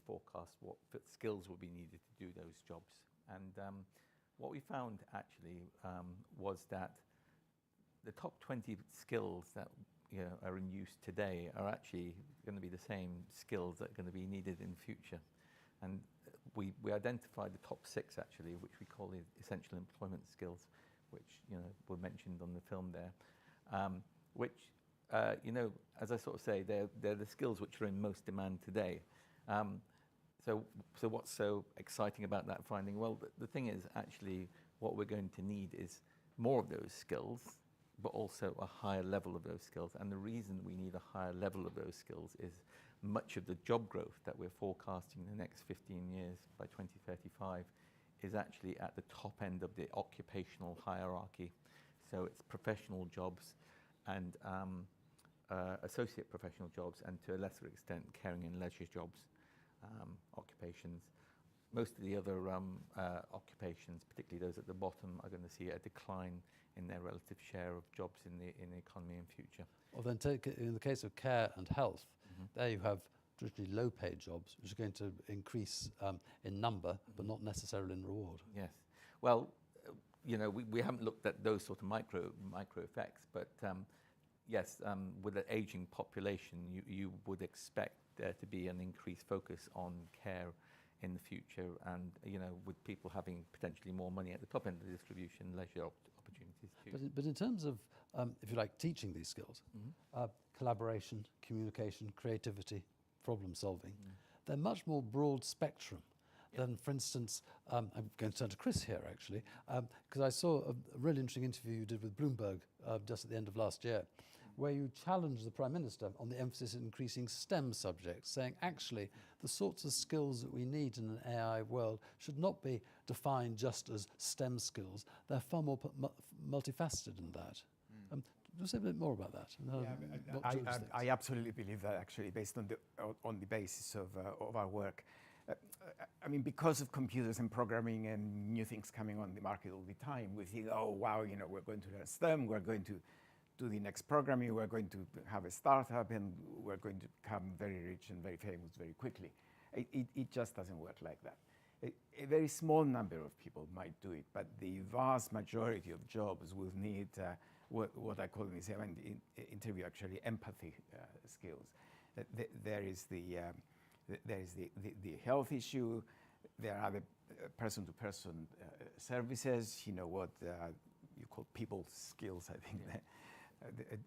forecast what skills will be needed to do those jobs. And what we found actually was that the top 20 skills that are in use today are actually going to be the same skills that are going to be needed in the future. And we identified the top 6 actually, which we call the essential employment skills, which were mentioned on the film there, which as I sort of say, they're the skills which are in most demand today. So what's so exciting about that finding? Well, the thing is actually what we're going to need is more of those skills, but also a higher level of those skills. And the reason we need a higher level of those skills is much of the job growth that we're forecasting in the next 15 years by 2035 is actually at the top end of the occupational hierarchy. So it's professional jobs and associate professional jobs, and to a lesser extent caring and leisure jobs, occupations. Most of the other occupations, particularly those at the bottom, are going to see a decline in their relative share of jobs in the economy in future. Well, then in the case of care and health, there you have traditionally low-paid jobs, which are going to increase in number, but not necessarily in reward. Yes. Well, we haven't looked at those sort of micro effects, but yes, with an aging population, you would expect there to be an increased focus on care in the future, and with people having potentially more money at the top end of the distribution, leisure opportunities too. But in terms of, if you like, teaching these skills, collaboration, communication, creativity, problem solving, they're much more broad spectrum than, for instance, I'm going to turn to Chris here actually, because I saw a really interesting interview you did with Bloomberg just at the end of last year, where you challenged the Prime Minister on the emphasis in increasing STEM subjects, saying actually the sorts of skills that we need in an AI world should not be defined just as STEM skills. They're far more multifaceted than that. Just say a bit more about that. I absolutely believe that actually, based on the basis of our work. I mean, because of computers and programming and new things coming on the market all the time, we think, oh wow, we're going to learn STEM, we're going to do the next programming, we're going to have a startup, and we're going to become very rich and very famous very quickly. It just doesn't work like that. A very small number of people might do it, but the vast majority of jobs will need what I call in this interview actually empathy skills. There is the health issue. There are the person-to-person services. What you call people skills, I think,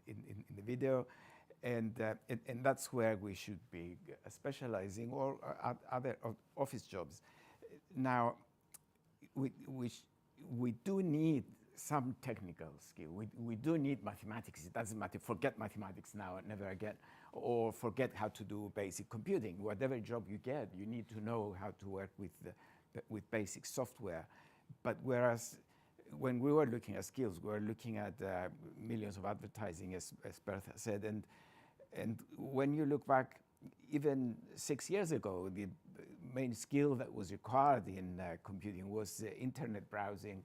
in the video, and that's where we should be specializing, or other office jobs. Now, we do need some technical skill. We do need mathematics. It doesn't matter. Forget mathematics now and never again, or forget how to do basic computing. Whatever job you get, you need to know how to work with basic software. But whereas when we were looking at skills, we were looking at millions of advertising, as Bertha said, and when you look back, even 6 years ago, the main skill that was required in computing was internet browsing,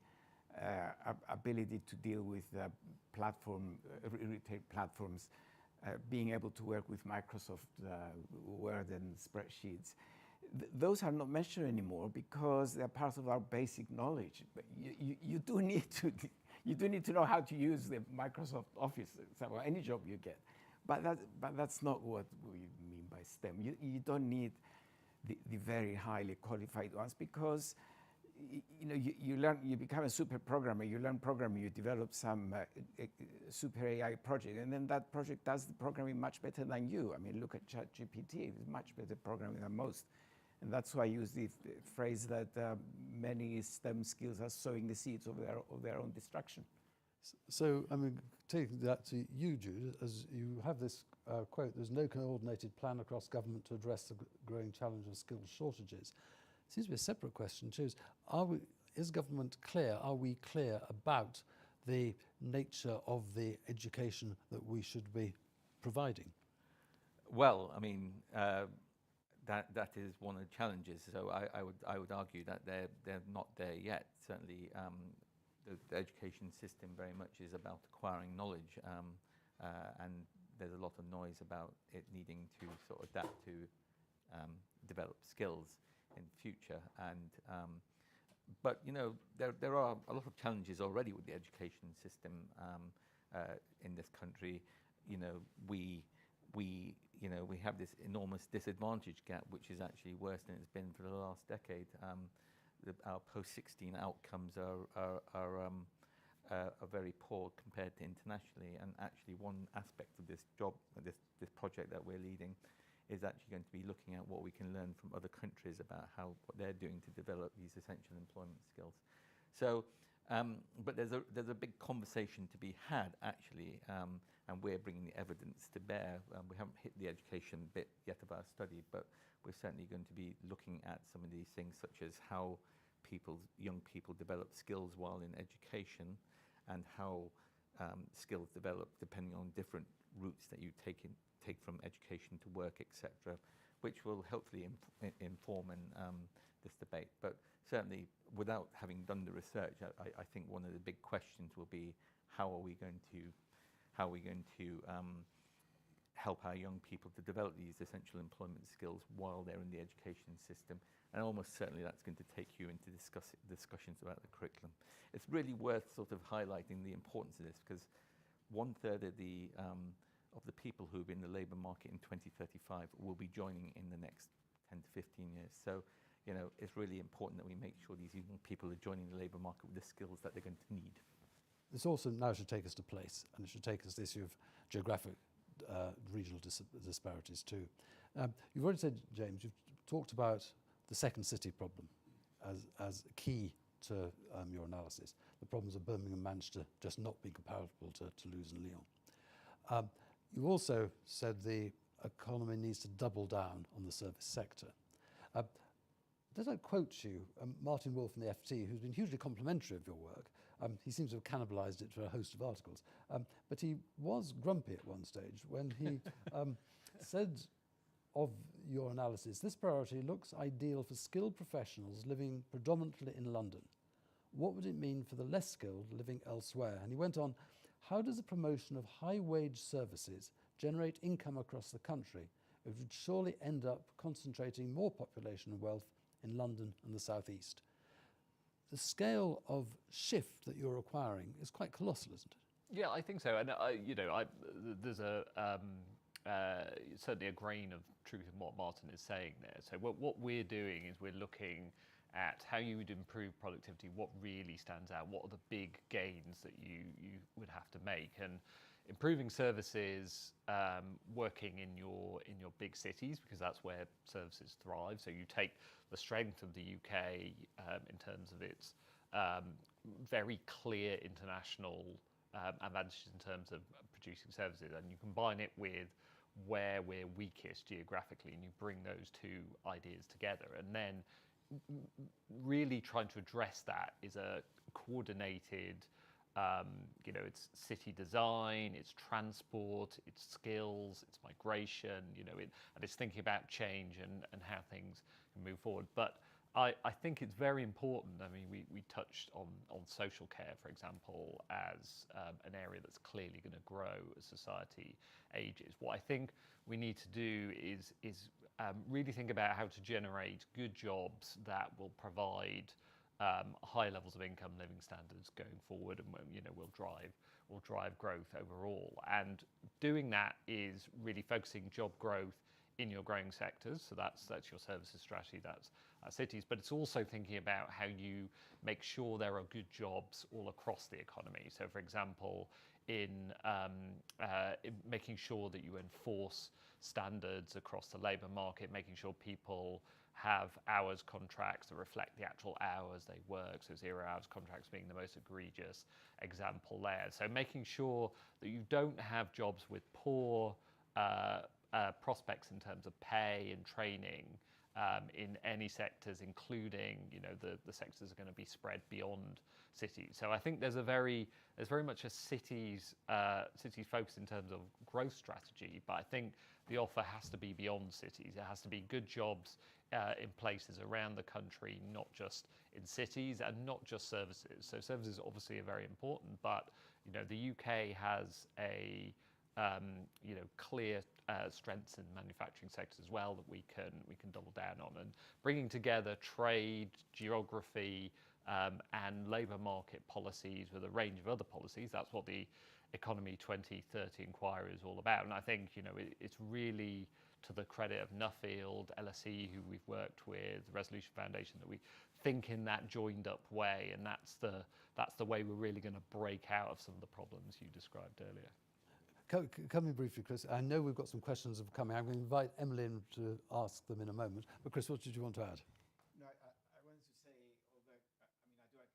ability to deal with retail platforms, being able to work with Microsoft Word and spreadsheets. Those are not mentioned anymore because they're part of our basic knowledge. But you do need to know how to use the Microsoft Office, or any job you get. But that's not what we mean by STEM. You don't need the very highly qualified ones, because you learn, you become a super programmer, you learn programming, you develop some super AI project, and then that project does the programming much better than you. I mean, look at ChatGPT, it's much better programming than most. And that's why I use the phrase that many STEM skills are sowing the seeds of their own destruction. So, I mean, taking that to you, Jude, as you have this quote, there's no coordinated plan across government to address the growing challenge of skills shortages. Seems to be a separate question too. Is government clear? Are we clear about the nature of the education that we should be providing? Well, I mean, that is one of the challenges. So I would argue that they're not there yet. Certainly, the education system very much is about acquiring knowledge, and there's a lot of noise about it needing to sort of adapt to develop skills in future. And but there are a lot of challenges already with the education system in this country. We have this enormous disadvantage gap, which is actually worse than it's been for the last decade. Our post-16 outcomes are very poor compared to internationally, and actually one aspect of this project that we're leading is actually going to be looking at what we can learn from other countries about what they're doing to develop these essential employment skills. So, but there's a big conversation to be had actually, and we're bringing the evidence to bear. We haven't hit the education bit yet of our study, but we're certainly going to be looking at some of these things, such as how young people develop skills while in education, and how skills develop depending on different routes that you take from education to work, etc., which will hopefully inform this debate. But certainly, without having done the research, I think one of the big questions will be how are we going to help our young people to develop these essential employment skills while they're in the education system. And almost certainly that's going to take you into discussions about the curriculum. It's really worth sort of highlighting the importance of this, because 1/3 of the people who are in the labour market in 2035 will be joining in the next 10 to 15 years. So, it's really important that we make sure these young people are joining the labour market with the skills that they're going to need. This also now should take us to place, and it should take us to the issue of geographic regional disparities too. You've already said, James, you've talked about the second city problem as key to your analysis. The problems of Birmingham and Manchester just not being comparable to Toulouse and Lyon. You also said the economy needs to double down on the service sector. As I quote you, Martin Wolf from the FT, who's been hugely complimentary of your work, he seems to have cannibalized it for a host of articles, but he was grumpy at one stage when he said of your analysis, this priority looks ideal for skilled professionals living predominantly in London. What would it mean for the less skilled living elsewhere? And he went on, how does the promotion of high-wage services generate income across the country? It would surely end up concentrating more population and wealth in London and the southeast. The scale of shift that you're requiring is quite colossal, isn't it? Yeah, I think so. And there's certainly a grain of truth in what Martin is saying there. So what we're doing is we're looking at how you would improve productivity, what really stands out, what are the big gains that you would have to make, and improving services, working in your big cities, because that's where services thrive. So you take the strength of the UK in terms of its very clear international advantages in terms of producing services, and you combine it with where we're weakest geographically, and you bring those two ideas together, and then really trying to address that is a coordinated, it's city design, it's transport, it's skills, it's migration, and it's thinking about change and how things can move forward. But I think it's very important. I mean, we touched on social care, for example, as an area that's clearly going to grow as society ages. What I think we need to do is really think about how to generate good jobs that will provide high levels of income, living standards going forward, and will drive growth overall. And doing that is really focusing job growth in your growing sectors. So that's your services strategy, that's cities, but it's also thinking about how you make sure there are good jobs all across the economy. So, for example, in making sure that you enforce standards across the labour market, making sure people have hours contracts that reflect the actual hours they work, so 0 hours contracts being the most egregious example there. So making sure that you don't have jobs with poor prospects in terms of pay and training in any sectors, including, you know, the sectors are going to be spread beyond cities. So I think there's very much a cities focus in terms of growth strategy, but I think the offer has to be beyond cities. It has to be good jobs in places around the country, not just in cities, and not just services. So services obviously are very important, but you know, the UK has a clear strengths in manufacturing sectors as well that we can double down on, and bringing together trade, geography, and labour market policies with a range of other policies. That's what the Economy 2030 inquiry is all about. And I think, you know, it's really to the credit of Nuffield, LSE, who we've worked with, the Resolution Foundation, that we think in that joined up way, and that's the way we're really going to break out of some of the problems you described earlier. Coming briefly, Chris, I know we've got some questions that are coming. I'm going to invite Emily in to ask them in a moment. But Chris, what did you want to add? No, I wanted to say, although, I do agree that we need to focus on things that are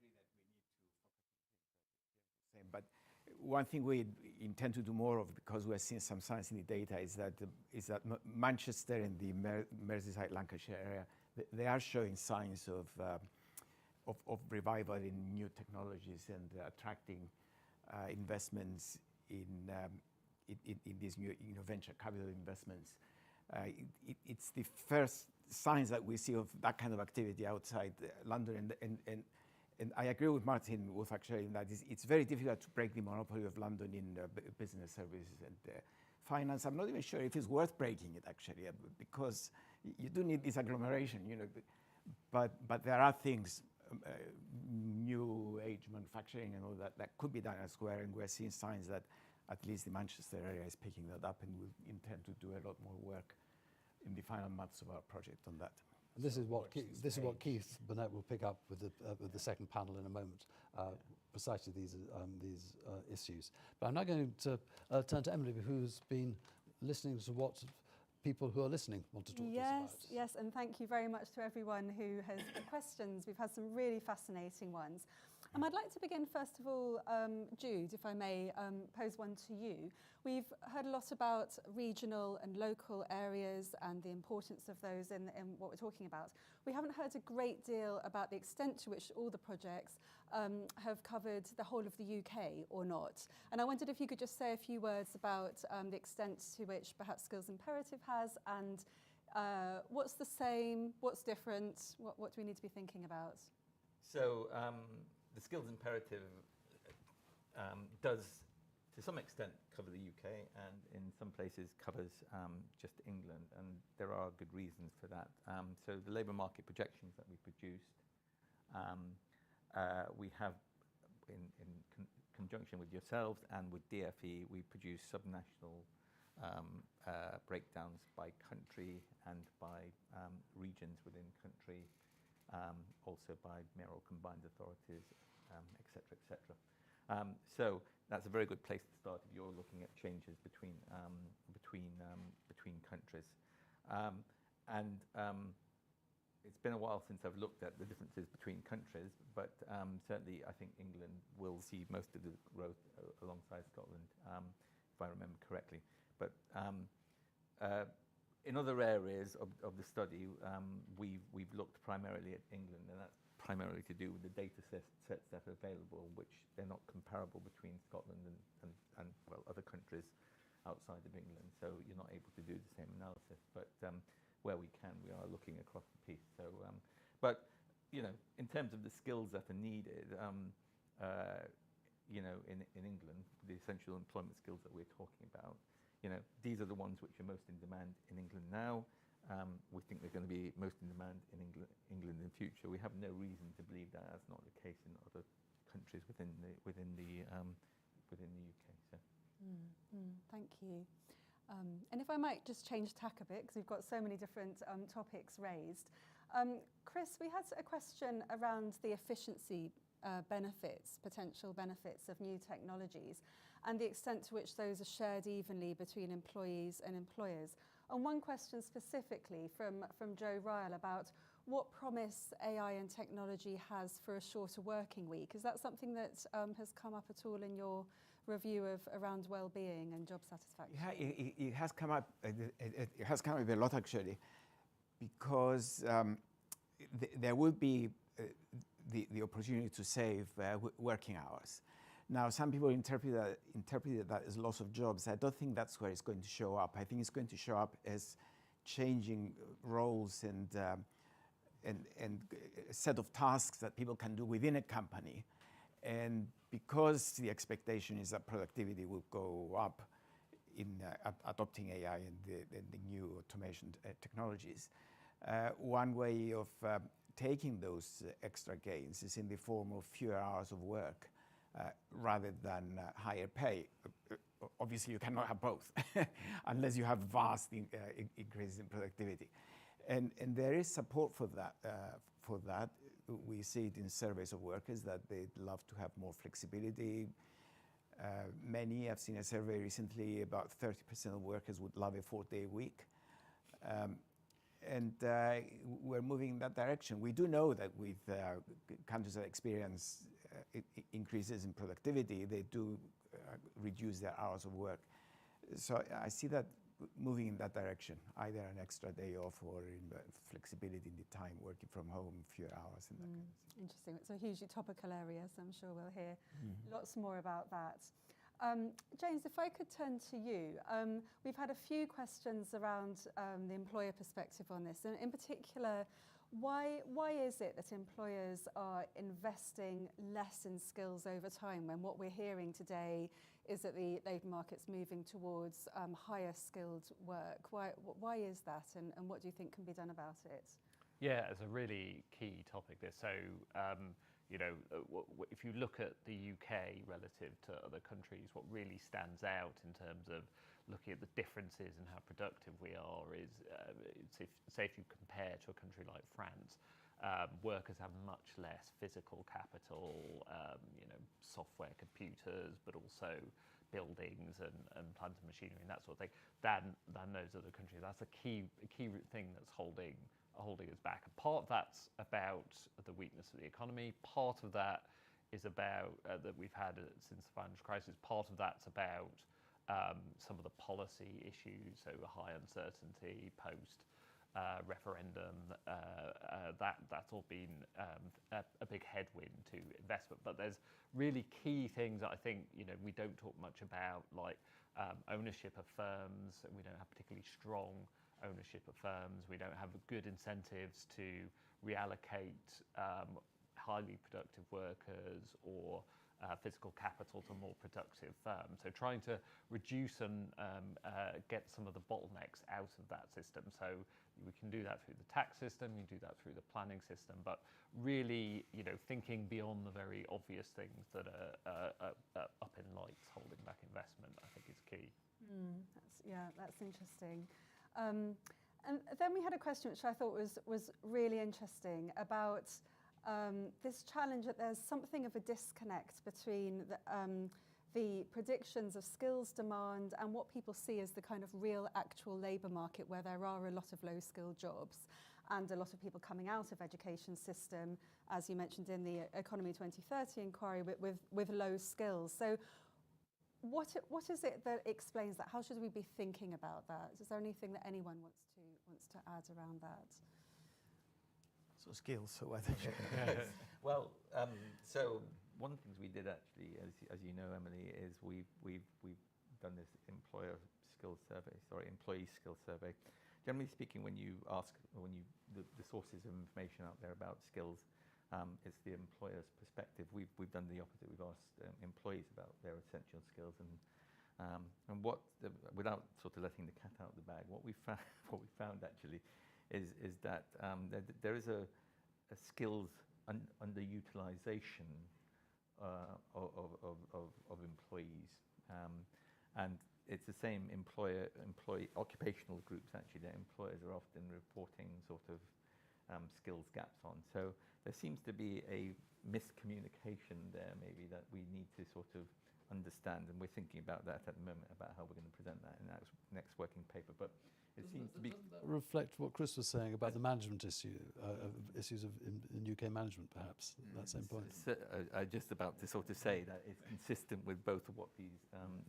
the same, but one thing we intend to do more of, because we're seeing some signs in the data, is that Manchester and the Merseyside, Lancashire area, they are showing signs of revival in new technologies and attracting investments in these new venture capital investments. It's the first signs that we see of that kind of activity outside London, and I agree with Martin Wolf actually in that it's very difficult to break the monopoly of London in business services and finance. I'm not even sure if it's worth breaking it actually, because you do need this agglomeration, you know. But there are things, new age manufacturing and all that could be done elsewhere, and we're seeing signs that at least the Manchester area is picking that up, and we'll intend to do a lot more work in the final months of our project on that. And this is what Keith Burnett will pick up with the second panel in a moment, precisely these issues. But I'm now going to turn to Emily, who's been listening to what people who are listening want to talk to us about. Yes, and thank you very much to everyone who has questions. We've had some really fascinating ones. I'd like to begin, first of all, Jude, if I may pose one to you. We've heard a lot about regional and local areas and the importance of those in what we're talking about. We haven't heard a great deal about the extent to which all the projects have covered the whole of the UK or not. And I wondered if you could just say a few words about the extent to which perhaps Skills Imperative has, and what's the same, what's different, what do we need to be thinking about? So the Skills Imperative does, to some extent, cover the UK, and in some places covers just England, and there are good reasons for that. So the labour market projections that we produced, we have in conjunction with yourselves and with DFE, we produce subnational breakdowns by country and by regions within country, also by mayoral combined authorities, etc., etc. So that's a very good place to start if you're looking at changes between countries. It's been a while since I've looked at the differences between countries, but certainly I think England will see most of the growth alongside Scotland, if I remember correctly. But in other areas of the study, we've looked primarily at England, and that's primarily to do with the data sets that are available, which they're not comparable between Scotland and well, other countries outside of England. So you're not able to do the same analysis, but where we can, we are looking across the piece. So, but you know, in terms of the skills that are needed, you know, in England, the essential employment skills that we're talking about, you know, these are the ones which are most in demand in England now. We think they're going to be most in demand in England in the future. We have no reason to believe that that's not the case in other countries within the UK. So. Thank you. And if I might just change tack a bit, because we've got so many different topics raised. Chris, we had a question around the efficiency benefits, potential benefits of new technologies, and the extent to which those are shared evenly between employees and employers. And one question specifically from Joe Ryle about what promise AI and technology has for a shorter working week. Is that something that has come up at all in your review of around well-being and job satisfaction? Yeah, it has come up. It has come up a lot actually, because there will be the opportunity to save working hours. Now, some people interpret that as loss of jobs. I don't think that's where it's going to show up. I think it's going to show up as changing roles and a set of tasks that people can do within a company. And because the expectation is that productivity will go up in adopting AI and the new automation technologies, one way of taking those extra gains is in the form of fewer hours of work rather than higher pay. Obviously, you cannot have both unless you have vast increases in productivity. And there is support for that. We see it in surveys of workers that they'd love to have more flexibility. Many, I've seen a survey recently, about 30% of workers would love a 4-day week. And we're moving in that direction. We do know that with countries that experience increases in productivity, they do reduce their hours of work. So I see that moving in that direction, either an extra day off or in flexibility in the time, working from home, fewer hours and that kind of thing. Interesting. It's a hugely topical area, so I'm sure we'll hear lots more about that. James, if I could turn to you. We've had a few questions around the employer perspective on this, and in particular, why is it that employers are investing less in skills over time when what we're hearing today is that the labour market's moving towards higher skilled work? Why is that, and what do you think can be done about it? Yeah, it's a really key topic this. So, if you look at the UK relative to other countries, what really stands out in terms of looking at the differences in how productive we are is, if you compare to a country like France, workers have much less physical capital, software, computers, but also buildings and plant and machinery and that sort of thing, than those other countries. That's a key thing that's holding us back. And part of that's about the weakness of the economy. Part of that is about that we've had since the financial crisis. Part of that's about some of the policy issues, so high uncertainty post referendum. That's all been a big headwind to investment. But there's really key things that I think we don't talk much about, like ownership of firms. We don't have particularly strong ownership of firms. We don't have good incentives to reallocate highly productive workers or physical capital to more productive firms. So trying to reduce and get some of the bottlenecks out of that system. So we can do that through the tax system, you can do that through the planning system, but really, thinking beyond the very obvious things that are up in lights holding back investment, I think is key. That's interesting. And then we had a question which I thought was really interesting about this challenge that there's something of a disconnect between the predictions of skills demand and what people see as the kind of real actual labour market, where there are a lot of low-skilled jobs and a lot of people coming out of education system, as you mentioned in the Economy 2030 inquiry, with low skills. So what is it that explains that? How should we be thinking about that? Is there anything that anyone wants to add around that? So skills, so I think. Well, so one of the things we did actually, as you know, Emily, is we've done this employee skills survey. Generally speaking, when you ask, the sources of information out there about skills, it's the employer's perspective. We've done the opposite. We've asked employees about their essential skills, and without sort of letting the cat out of the bag, what we found actually is that there is a skills underutilization of employees, and it's the same employee occupational groups actually that employers are often reporting sort of skills gaps on. So there seems to be a miscommunication there, maybe, that we need to sort of understand, and we're thinking about that at the moment, about how we're going to present that in our next working paper. But it seems to be... Doesn't that reflect what Chris was saying about the management issues in UK management, perhaps, that same point? I'm just about to sort of say that it's consistent with both of what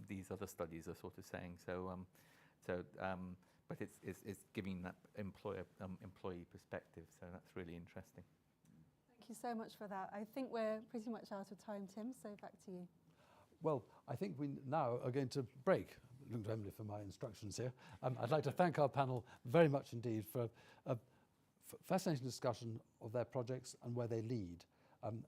these other studies are sort of saying. But it's giving that employee perspective, so that's really interesting. Thank you so much for that. I think we're pretty much out of time, Tim, so back to you. Well, I think we now are going to break. Looking to Emily for my instructions here. I'd like to thank our panel very much indeed for a fascinating discussion of their projects and where they lead.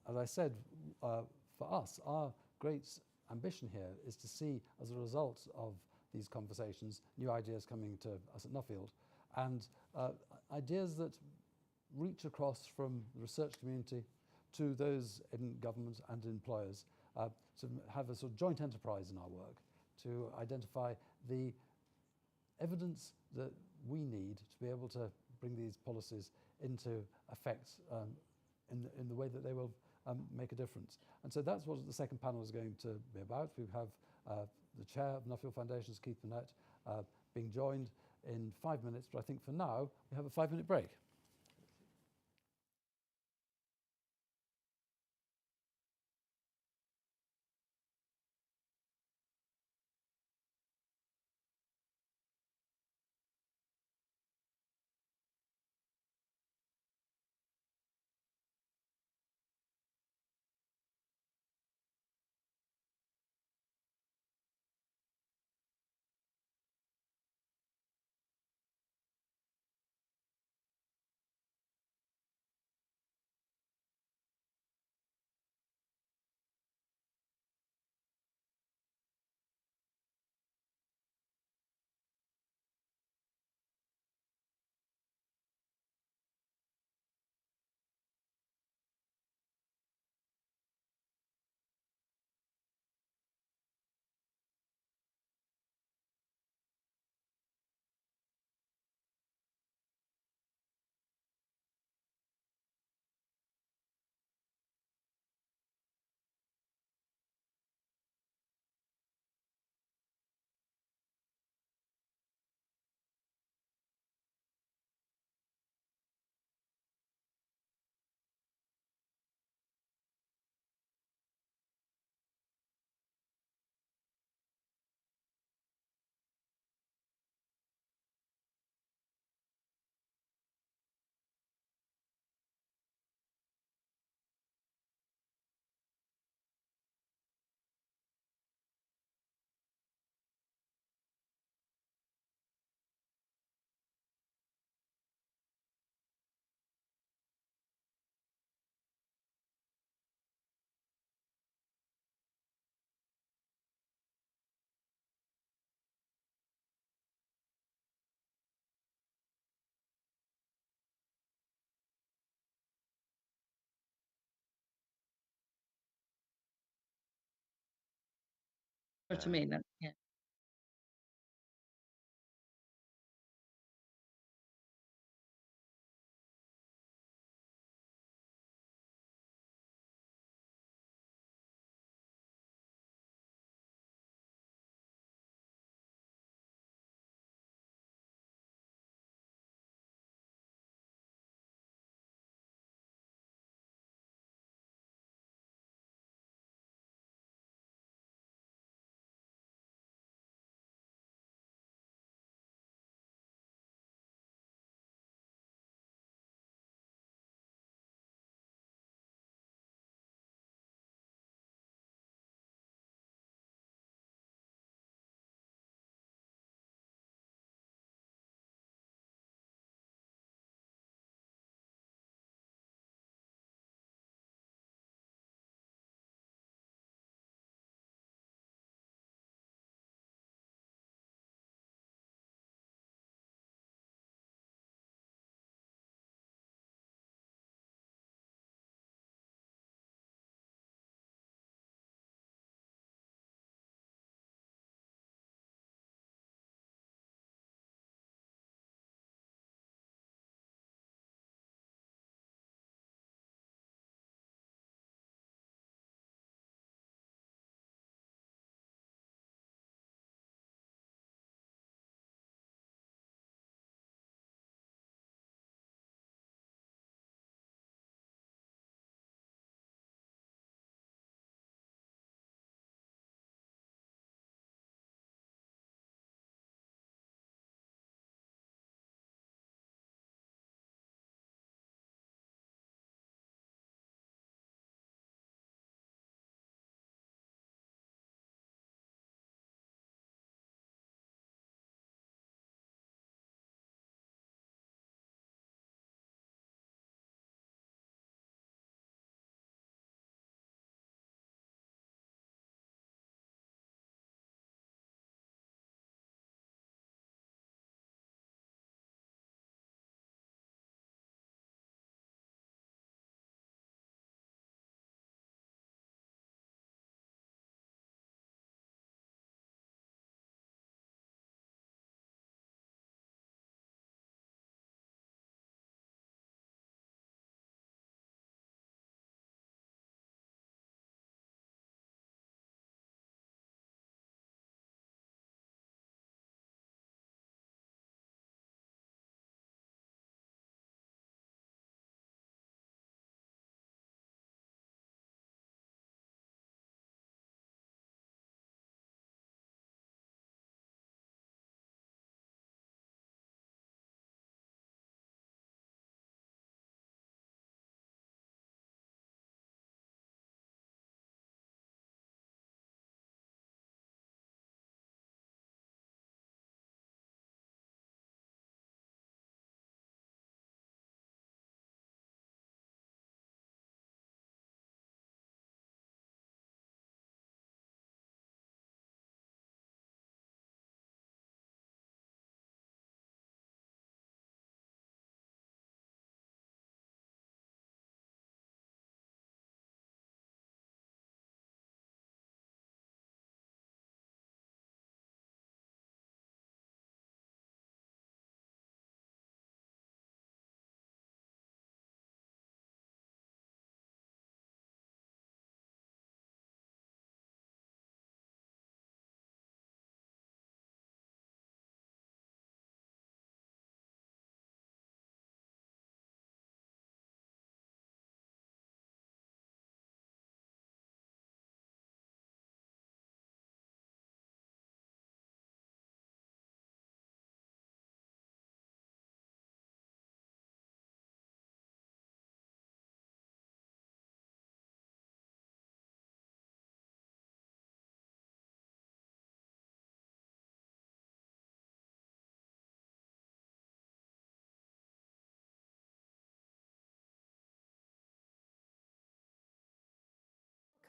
As I said, for us, our great ambition here is to see, as a result of these conversations, new ideas coming to us at Nuffield, and ideas that reach across from the research community to those in government and employers, to have a sort of joint enterprise in our work, to identify the evidence that we need to be able to bring these policies into effect in the way that they will make a difference. And so that's what the second panel is going to be about. We have the chair of Nuffield Foundation's, Keith Burnett, being joined in 5 minutes, but I think for now we have a 5-minute break. To me, that, yeah.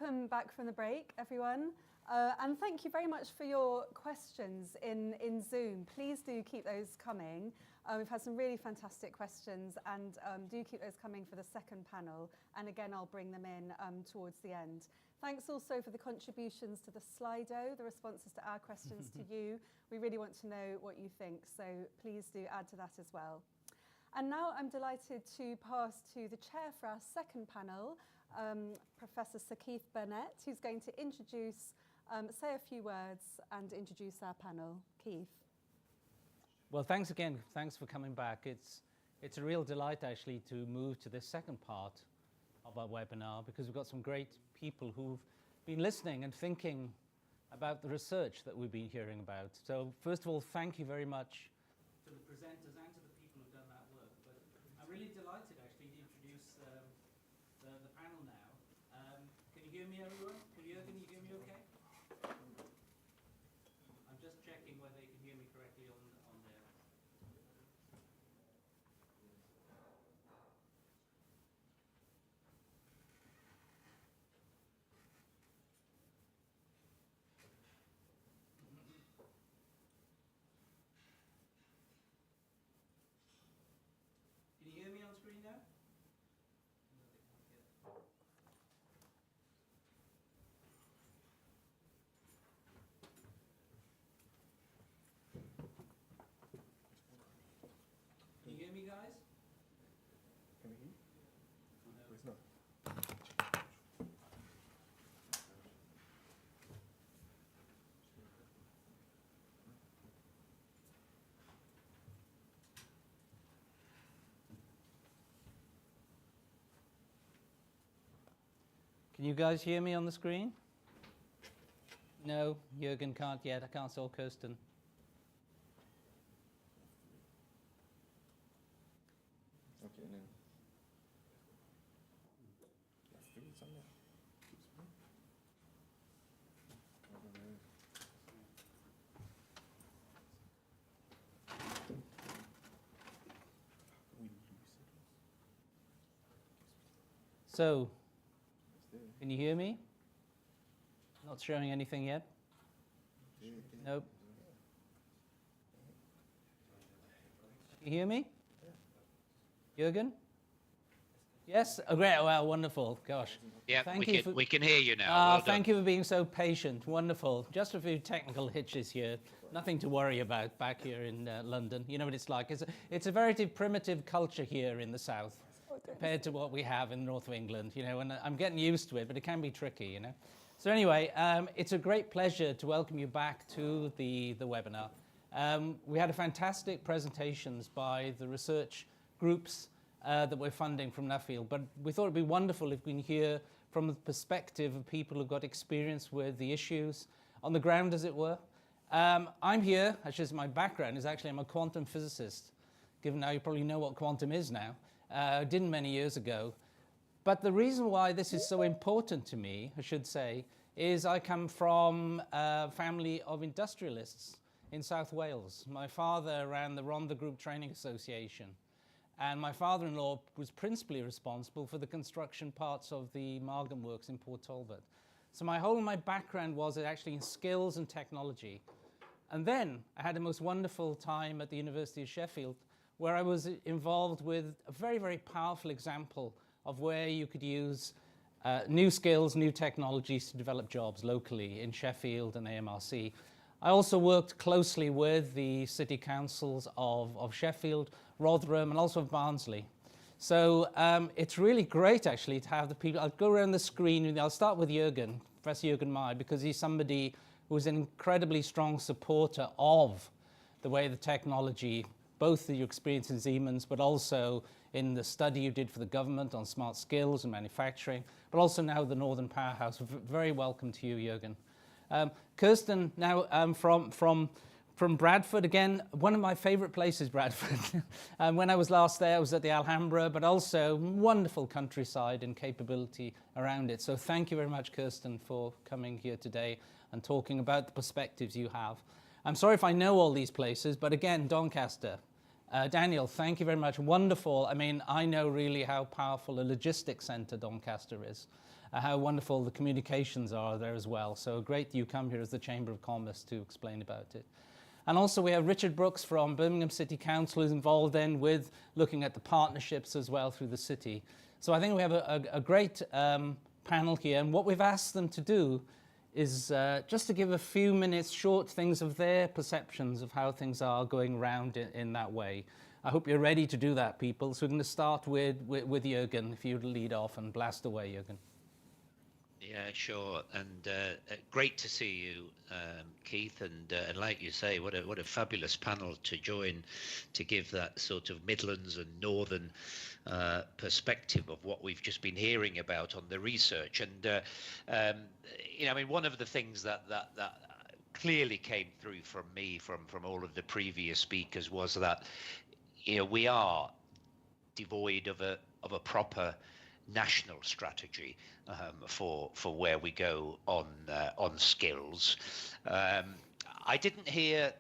welcome back from the break, everyone. And thank you very much for your questions in Zoom. Please do keep those coming. We've had some really fantastic questions, and do keep those coming for the second panel. And again, I'll bring them in towards the end. Thanks also for the contributions to the Slido, the responses to our questions to you. We really want to know what you think, so please do add to that as well. And now I'm delighted to pass to the chair for our second panel, Professor Sir Keith Burnett, who's going to introduce, say a few words and introduce our panel. Keith. Well, thanks again. Thanks for coming back. It's a real delight actually to move to this second part of our webinar, because we've got some great people who've been listening and thinking about the research that we've been hearing about. So first of all, thank you very much to the presenters and to the people who've done that work. But I'm really delighted actually to introduce the panel now. Can you hear me, everyone? Can you hear me okay? I'm just checking whether you can hear me correctly on there. Can you hear me on screen now? Can you hear me, guys? Can we hear? No. It's not. Can you guys hear me on the screen? No, Jürgen can't yet. I can't saw Kirsten. Okay, now. Let's do it somewhere. So, can you hear me? Not showing anything yet? Nope. Can you hear me? Jürgen? Yes? Oh, great. Wow, wonderful. Gosh. Yeah, Thank you we can hear you now. Well thank you for being so patient. Wonderful. Just a few technical hitches here. Nothing to worry about back here in London. You know what it's like. It's a very primitive culture here in the south compared to what we have in the north of England, you know, and I'm getting used to it, but it can be tricky, you know. So anyway, it's a great pleasure to welcome you back to the webinar. We had a fantastic presentations by the research groups that we're funding from Nuffield, but we thought it'd be wonderful if we can hear from the perspective of people who've got experience with the issues on the ground, as it were. I'm here, actually my background is actually I'm a quantum physicist, given now you probably know what quantum is now. Didn't many years ago. But the reason why this is so important to me, I should say, is I come from a family of industrialists in South Wales. My father ran the Rhondda Group Training Association, and my father-in-law was principally responsible for the construction parts of the Margam Works in Port Talbot. So my background was actually in skills and technology. And then I had the most wonderful time at the University of Sheffield, where I was involved with a very, very powerful example of where you could use new skills, new technologies to develop jobs locally in Sheffield and AMRC. I also worked closely with the city councils of Sheffield, Rotherham, and also of Barnsley. So it's really great, actually, to have the people. I'll go around the screen, and I'll start with Jürgen, Professor Jürgen Meyer, because he's somebody who's an incredibly strong supporter of the way the technology, both your experience in Siemens, but also in the study you did for the government on smart skills and manufacturing, but also now the Northern Powerhouse. Very welcome to you, Jürgen. Kirsten, now from Bradford, again, one of my favorite places, Bradford. When I was last there, I was at the Alhambra, but also wonderful countryside and capability around it. So thank you very much, Kirsten, for coming here today and talking about the perspectives you have. I'm sorry if I know all these places, but again, Doncaster. Daniel, thank you very much. Wonderful. I mean, I know really how powerful a logistics center Doncaster is. how wonderful the communications are there as well. So great you come here as the Chamber of Commerce to explain about it. And also we have Richard Brooks from Birmingham City Council, who's involved then with looking at the partnerships as well through the city. So I think we have a great panel here, and what we've asked them to do is just to give a few minutes short things of their perceptions of how things are going round in that way. I hope you're ready to do that, people. So we're going to start with Jürgen, if you'd lead off and blast away, Jürgen. Yeah, sure, and great to see you, Keith, and like you say, what a fabulous panel to join, to give that sort of Midlands and Northern perspective of what we've just been hearing about on the research. And you know, I mean, one of the things that clearly came through from me, from all of the previous speakers, was that, you know, we are devoid of a proper national strategy for where we go on skills. I didn't hear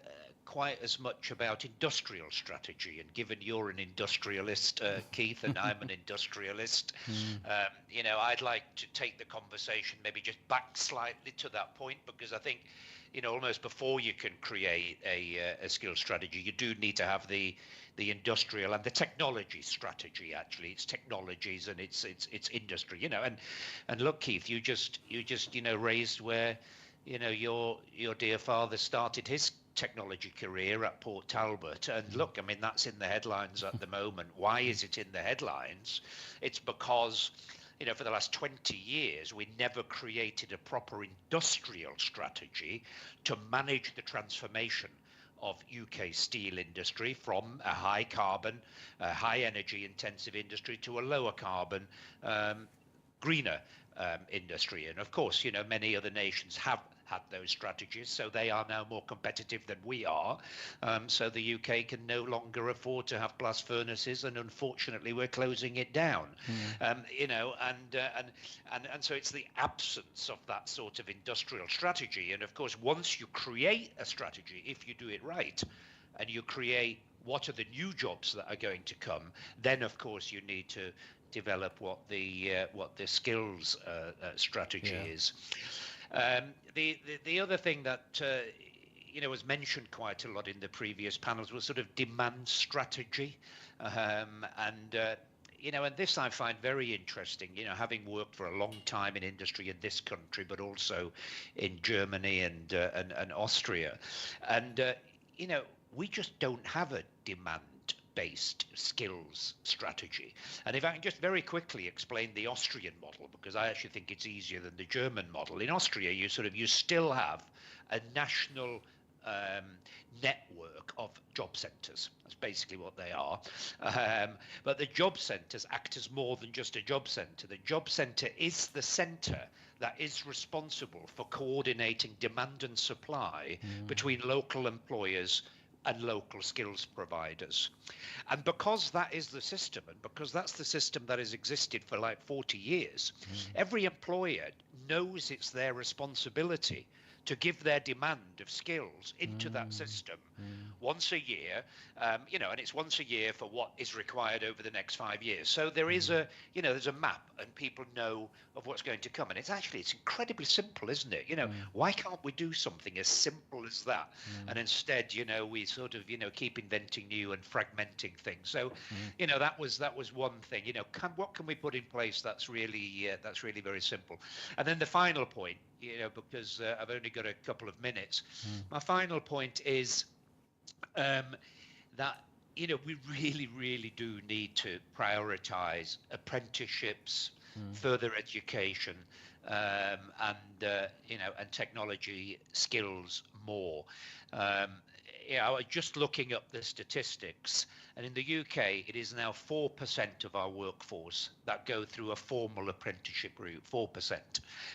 quite as much about industrial strategy, and given you're an industrialist, Keith, and I'm an industrialist, you know, I'd like to take the conversation maybe just back slightly to that point, because I think, you know, almost before you can create a skill strategy, you do need to have the industrial and the technology strategy. Actually, it's technologies and it's industry, you know. And look, Keith, you just you know, raised where, you know, your dear father started his technology career at Port Talbot, and look, I mean, that's in the headlines at the moment. Why is it in the headlines? It's because, you know, for the last 20 years, we never created a proper industrial strategy to manage the transformation of UK steel industry from a high carbon, high energy intensive industry to a lower carbon, greener industry. And of course, you know, many other nations have had those strategies, so they are now more competitive than we are. So the UK can no longer afford to have blast furnaces, and unfortunately we're closing it down. You know, and so it's the absence of that sort of industrial strategy. And of course, once you create a strategy, if you do it right, and you create what are the new jobs that are going to come, then of course you need to develop what the skills strategy is. The other thing that you know, was mentioned quite a lot in the previous panels was sort of demand strategy, and you know, and this I find very interesting. You know, having worked for a long time in industry in this country, but also in Germany and Austria, and you know, we just don't have a demand-based skills strategy. And if I can just very quickly explain the Austrian model, because I actually think it's easier than the German model. In Austria, you still have a national network of job centres. That's basically what they are. But the job centres act as more than just a job centre. The job centre is the centre that is responsible for coordinating demand and supply between local employers and local skills providers. And because that is the system, and because that's the system that has existed for like 40 years, every employer knows it's their responsibility to give their demand of skills into that system once a year, you know, and it's once a year for what is required over the next 5 years. So there is you know, there's a map, and people know of what's going to come. And it's incredibly simple, isn't it? You know, why can't we do something as simple as that? And instead, you know, we sort of, you know, keep inventing new and fragmenting things. So, you know, that was one thing. You know, what can we put in place that's really very simple? And then the final point, you know, because I've only got a couple of minutes. My final point is that, you know, we really do need to prioritize apprenticeships, further education, and you know, and technology skills more. You know, just looking up the statistics, and in the UK, it is now 4% of our workforce that go through a formal apprenticeship route, 4%.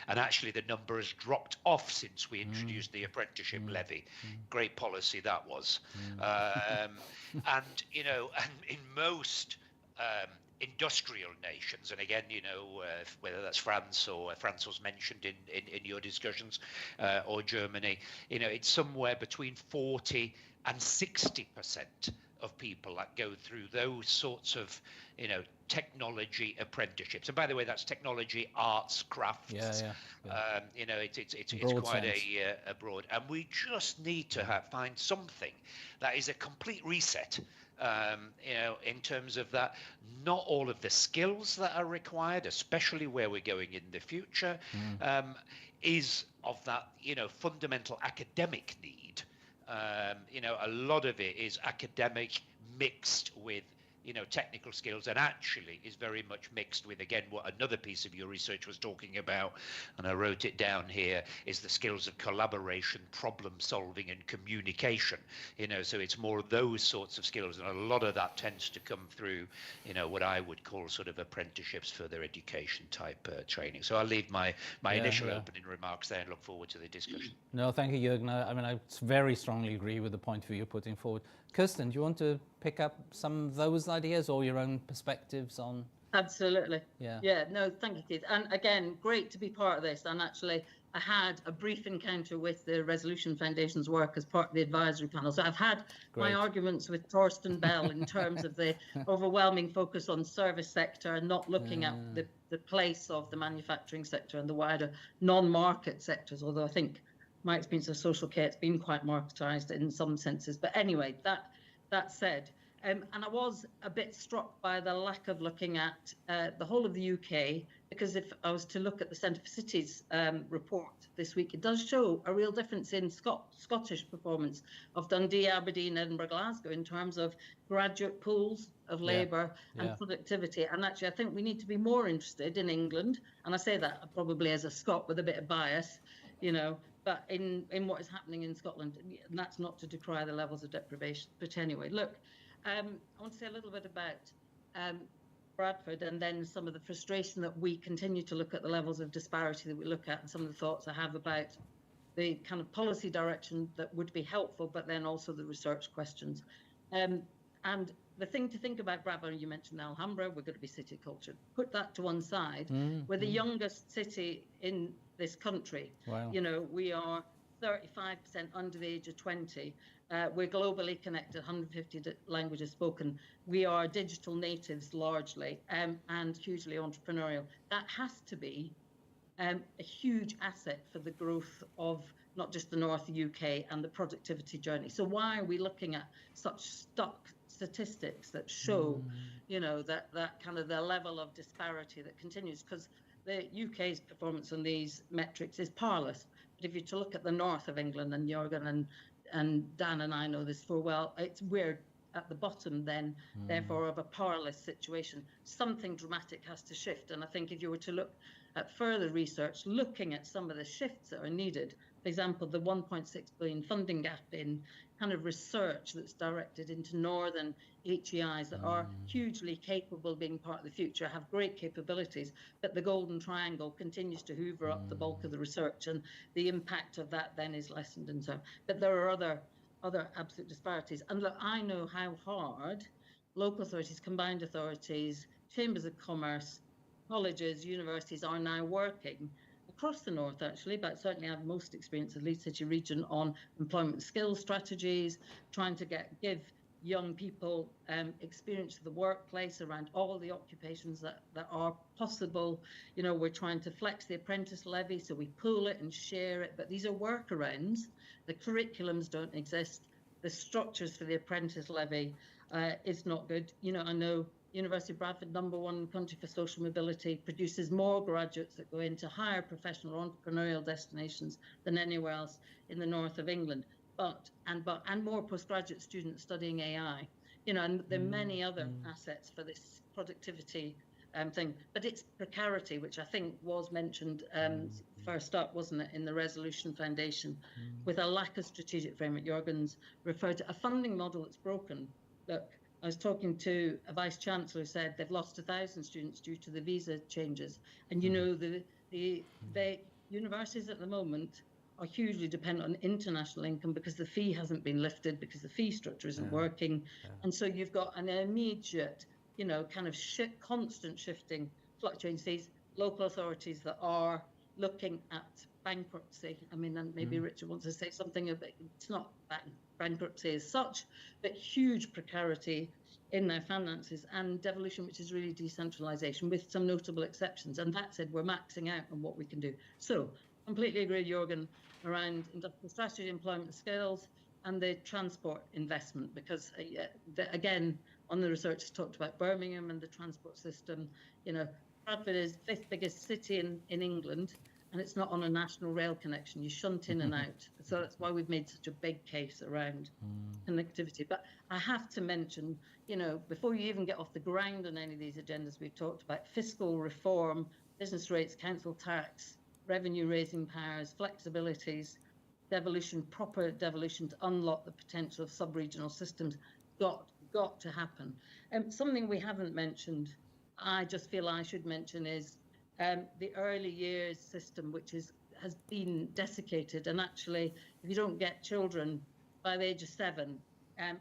And actually, the number has dropped off since we introduced the apprenticeship levy. Great policy that was. And, you know, and in most industrial nations, and again, you know, whether that's France or France was mentioned in your discussions, or Germany, you know, it's somewhere between 40 and 60% of people that go through those sorts of, technology apprenticeships. And by the way, that's technology, arts, crafts. Yeah. It's Broad quite sense. a broad. And we just need to find something that is a complete reset. In terms of that, not all of the skills that are required, especially where we're going in the future, is of that, fundamental academic need. A lot of it is academic mixed with, technical skills, and actually is very much mixed with, again, what another piece of your research was talking about, and I wrote it down here, is the skills of collaboration, problem solving, and communication. So it's more of those sorts of skills, and a lot of that tends to come through, what I would call sort of apprenticeships, further education type training. So I'll leave my initial opening remarks there and look forward to the discussion. No, thank you, Jürgen. I very strongly agree with the point of view you're putting forward. Kirsten, do you want to pick up some of those ideas or your own perspectives on? Absolutely. Yeah. No, thank you, Keith. And again, great to be part of this. And actually, I had a brief encounter with the Resolution Foundation's work as part of the advisory panel. So I've had my arguments with Thorsten Bell in terms of the overwhelming focus on service sector and not looking at the place of the manufacturing sector and the wider non-market sectors, although I think my experience of social care, it's been quite marketized in some senses. But anyway, that said, and I was a bit struck by the lack of looking at the whole of the UK, because if I was to look at the Centre for Cities report this week, it does show a real difference in Scottish performance of Dundee, Aberdeen, Edinburgh, Glasgow in terms of graduate pools of labour and productivity. And actually, I think we need to be more interested in England, and I say that probably as a Scot with a bit of bias, but in what is happening in Scotland, and that's not to decry the levels of deprivation. But anyway, look, I want to say a little bit about Bradford, and then some of the frustration that we continue to look at the levels of disparity that we look at, and some of the thoughts I have about the kind of policy direction that would be helpful, but then also the research questions. And the thing to think about Bradford, you mentioned Alhambra, we're going to be city cultured. Put that to one side. We're the youngest city in this country. Wow. We are 35% under the age of 20. We're globally connected, 150 languages spoken. We are digital natives largely, and hugely entrepreneurial. That has to be a huge asset for the growth of not just the North UK and the productivity journey. So why are we looking at such stuck statistics that show, that kind of the level of disparity that continues? Because the UK's performance on these metrics is parlous. But if you're to look at the north of England, and Jürgen and Dan and I know this full well, we're at the bottom then, therefore, of a parlous situation. Something dramatic has to shift. And I think if you were to look at further research, looking at some of the shifts that are needed, for example, the 1.6 billion funding gap in kind of research that's directed into northern HEIs that are hugely capable of being part of the future, have great capabilities, but the Golden Triangle continues to hoover up the bulk of the research, and the impact of that then is lessened and so on. But there are other absolute disparities. And look, I know how hard local authorities, combined authorities, chambers of commerce, colleges, universities are now working across the north, actually, but certainly I have most experience of Leeds City region on employment skills strategies, trying to give young people experience of the workplace around all the occupations that are possible. We're trying to flex the apprentice levy, so we pool it and share it, but these are workarounds. The curriculums don't exist. The structures for the apprentice levy is not good. I know University of Bradford, #1 in the country for social mobility, produces more graduates that go into higher professional entrepreneurial destinations than anywhere else in the north of England. And more postgraduate students studying AI. And there are many other assets for this productivity thing. But it's precarity, which I think was mentioned first up, wasn't it, in the Resolution Foundation, with a lack of strategic framework. Jürgen's referred to a funding model that's broken. Look, I was talking to a vice chancellor who said they've lost 1,000 students due to the visa changes. And the universities at the moment are hugely dependent on international income because the fee hasn't been lifted, because the fee structure isn't working. And so you've got an immediate, kind of constant shifting, fluctuating fees, local authorities that are looking at bankruptcy. I mean, and maybe Richard wants to say something about, it's not bankruptcy as such, but huge precarity in their finances, and devolution, which is really decentralization, with some notable exceptions. And that said, we're maxing out on what we can do. So completely agree with Jorgen around industrial strategy, employment skills, and the transport investment, because again, on the research has talked about Birmingham and the transport system. You know, Bradford is the 5th biggest city in England, and it's not on a national rail connection. You shunt in and out. So that's why we've made such a big case around connectivity. But I have to mention, you know, before you even get off the ground on any of these agendas we've talked about, fiscal reform, business rates, council tax, revenue raising powers, flexibilities, devolution, proper devolution to unlock the potential of sub-regional systems, got to happen. Something we haven't mentioned, I just feel I should mention, is the early years system, which has been desiccated. And actually, if you don't get children by the age of 7,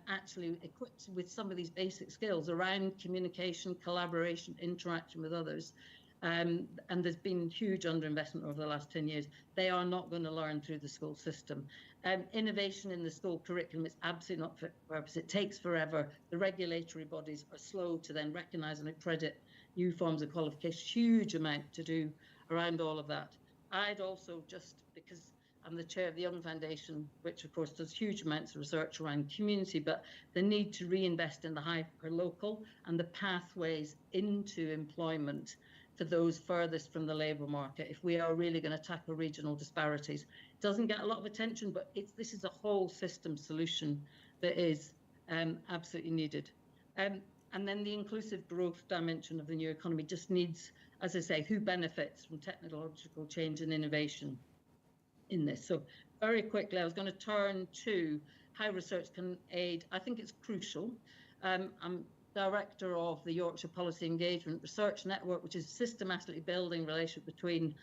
actually equipped with some of these basic skills around communication, collaboration, interaction with others, and there's been huge underinvestment over the last 10 years, they are not going to learn through the school system. Innovation in the school curriculum is absolutely not fit for purpose. It takes forever. The regulatory bodies are slow to then recognise and accredit new forms of qualification. Huge amount to do around all of that. I'd also, just because I'm the chair of the Young Foundation, which of course does huge amounts of research around community, but the need to reinvest in the hyper-local and the pathways into employment for those furthest from the labour market, if we are really going to tackle regional disparities. It doesn't get a lot of attention, but this is a whole system solution that is absolutely needed. And then the inclusive growth dimension of the new economy just needs, as I say, who benefits from technological change and innovation in this. So very quickly, I was going to turn to how research can aid. I think it's crucial. I'm director of the Yorkshire Policy Engagement Research Network, which is systematically building relationship between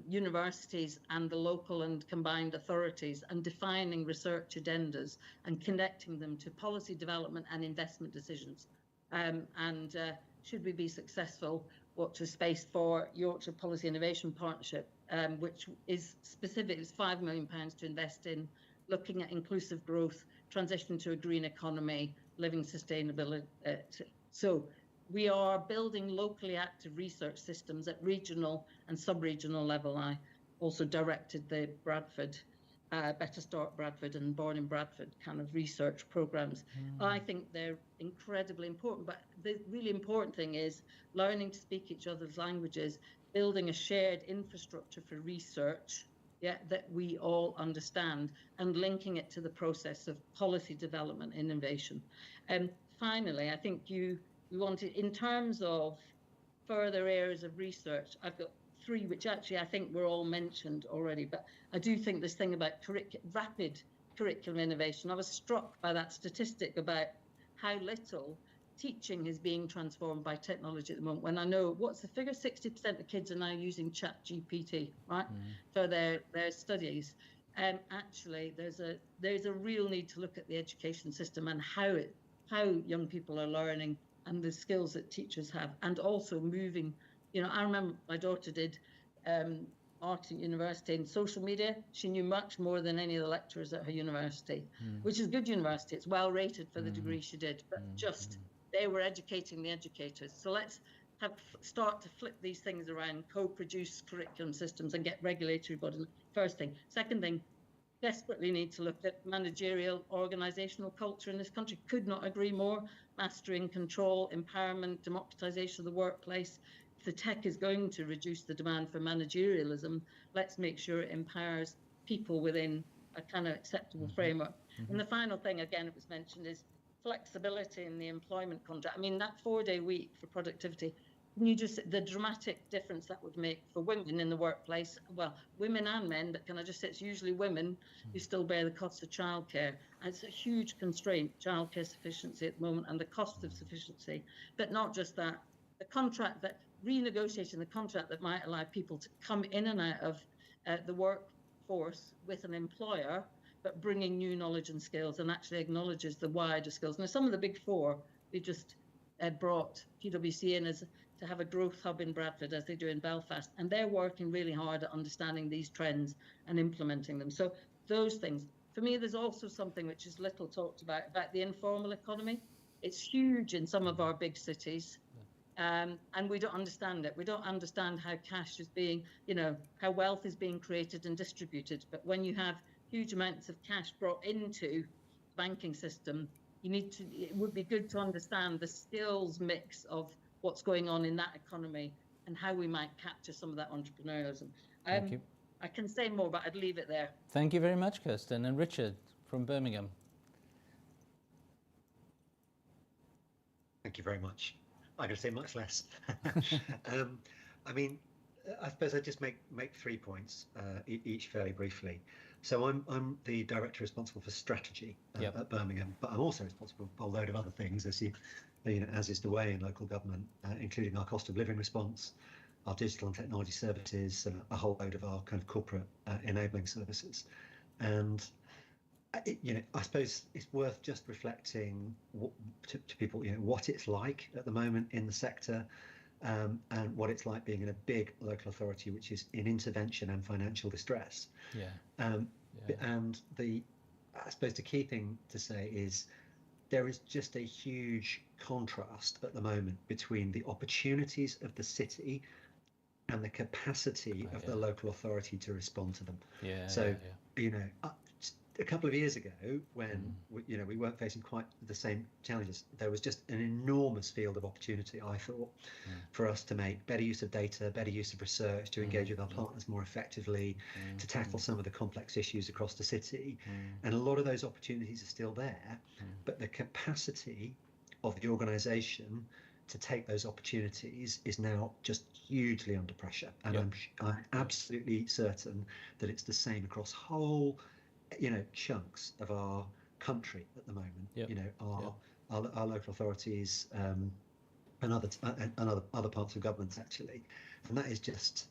universities and the local and combined authorities, and defining research agendas and connecting them to policy development and investment decisions. Should we be successful, watch the space for Yorkshire Policy Innovation Partnership, which is specific, it's £5 million to invest in looking at inclusive growth, transition to a green economy, living sustainability. So we are building locally active research systems at regional and sub-regional level. I also directed the Bradford, Better Start Bradford and Born in Bradford kind of research programs. I think they're incredibly important, but the really important thing is learning to speak each other's languages, building a shared infrastructure for research, that we all understand, and linking it to the process of policy development, innovation. And finally, I think we wanted, in terms of further areas of research, I've got 3, which actually I think were all mentioned already, but I do think this thing about rapid curriculum innovation, I was struck by that statistic about how little teaching is being transformed by technology at the moment, when I know, what's the figure? 60% of kids are now using ChatGPT, right, for their studies. Actually, there's a real need to look at the education system and how young people are learning and the skills that teachers have, and also moving. You know, I remember my daughter did art at university and social media. She knew much more than any of the lecturers at her university, which is a good university. It's well rated for the degree she did, but they were educating the educators. So let's start to flip these things around, co-produce curriculum systems and get regulatory bodies. First thing. Second thing, desperately need to look at managerial organizational culture in this country. Could not agree more. Mastering control, empowerment, democratization of the workplace. If the tech is going to reduce the demand for managerialism, let's make sure it empowers people within a kind of acceptable framework. And the final thing, again, it was mentioned, is flexibility in the employment contract. I mean, that 4-day week for productivity, the dramatic difference that would make for women in the workplace, well, women and men, but can I just say it's usually women who still bear the cost of childcare. And it's a huge constraint, childcare sufficiency at the moment, and the cost of sufficiency. But not just that, the contract that, renegotiating the contract that might allow people to come in and out of the workforce with an employer, but bringing new knowledge and skills, and actually acknowledges the wider skills. Now, some of the big 4, we just brought PwC in as to have a growth hub in Bradford as they do in Belfast, and they're working really hard at understanding these trends and implementing them. So those things. For me, there's also something which is little talked about the informal economy. It's huge in some of our big cities, and we don't understand it. We don't understand how cash is being, how wealth is being created and distributed. But when you have huge amounts of cash brought into the banking system, it would be good to understand the skills mix of what's going on in that economy and how we might capture some of that entrepreneurialism. Thank you. I can say more, but I'd leave it there. Thank you very much, Kirsten. And Richard from Birmingham. Thank you very much. I'm going to say much less. I mean, I suppose I'd just make 3 points, each fairly briefly. So I'm the director responsible for strategy at Birmingham, but I'm also responsible for a load of other things, as is the way in local government, including our cost of living response, our digital and technology services, and a whole load of our kind of corporate enabling services. And I suppose it's worth just reflecting to people, what it's like at the moment in the sector, and what it's like being in a big local authority which is in intervention and financial distress. And I suppose the key thing to say is there is just a huge contrast at the moment between the opportunities of the city and the capacity of the local authority to respond to them. A couple of years ago, when we weren't facing quite the same challenges, there was just an enormous field of opportunity, I thought, for us to make better use of data, better use of research, to engage with our partners more effectively, to tackle some of the complex issues across the city. And a lot of those opportunities are still there, but the capacity of the organisation to take those opportunities is now just hugely under pressure. And I'm absolutely certain that it's the same across whole chunks of our country at the moment. Our local authorities and other parts of government actually, and that is just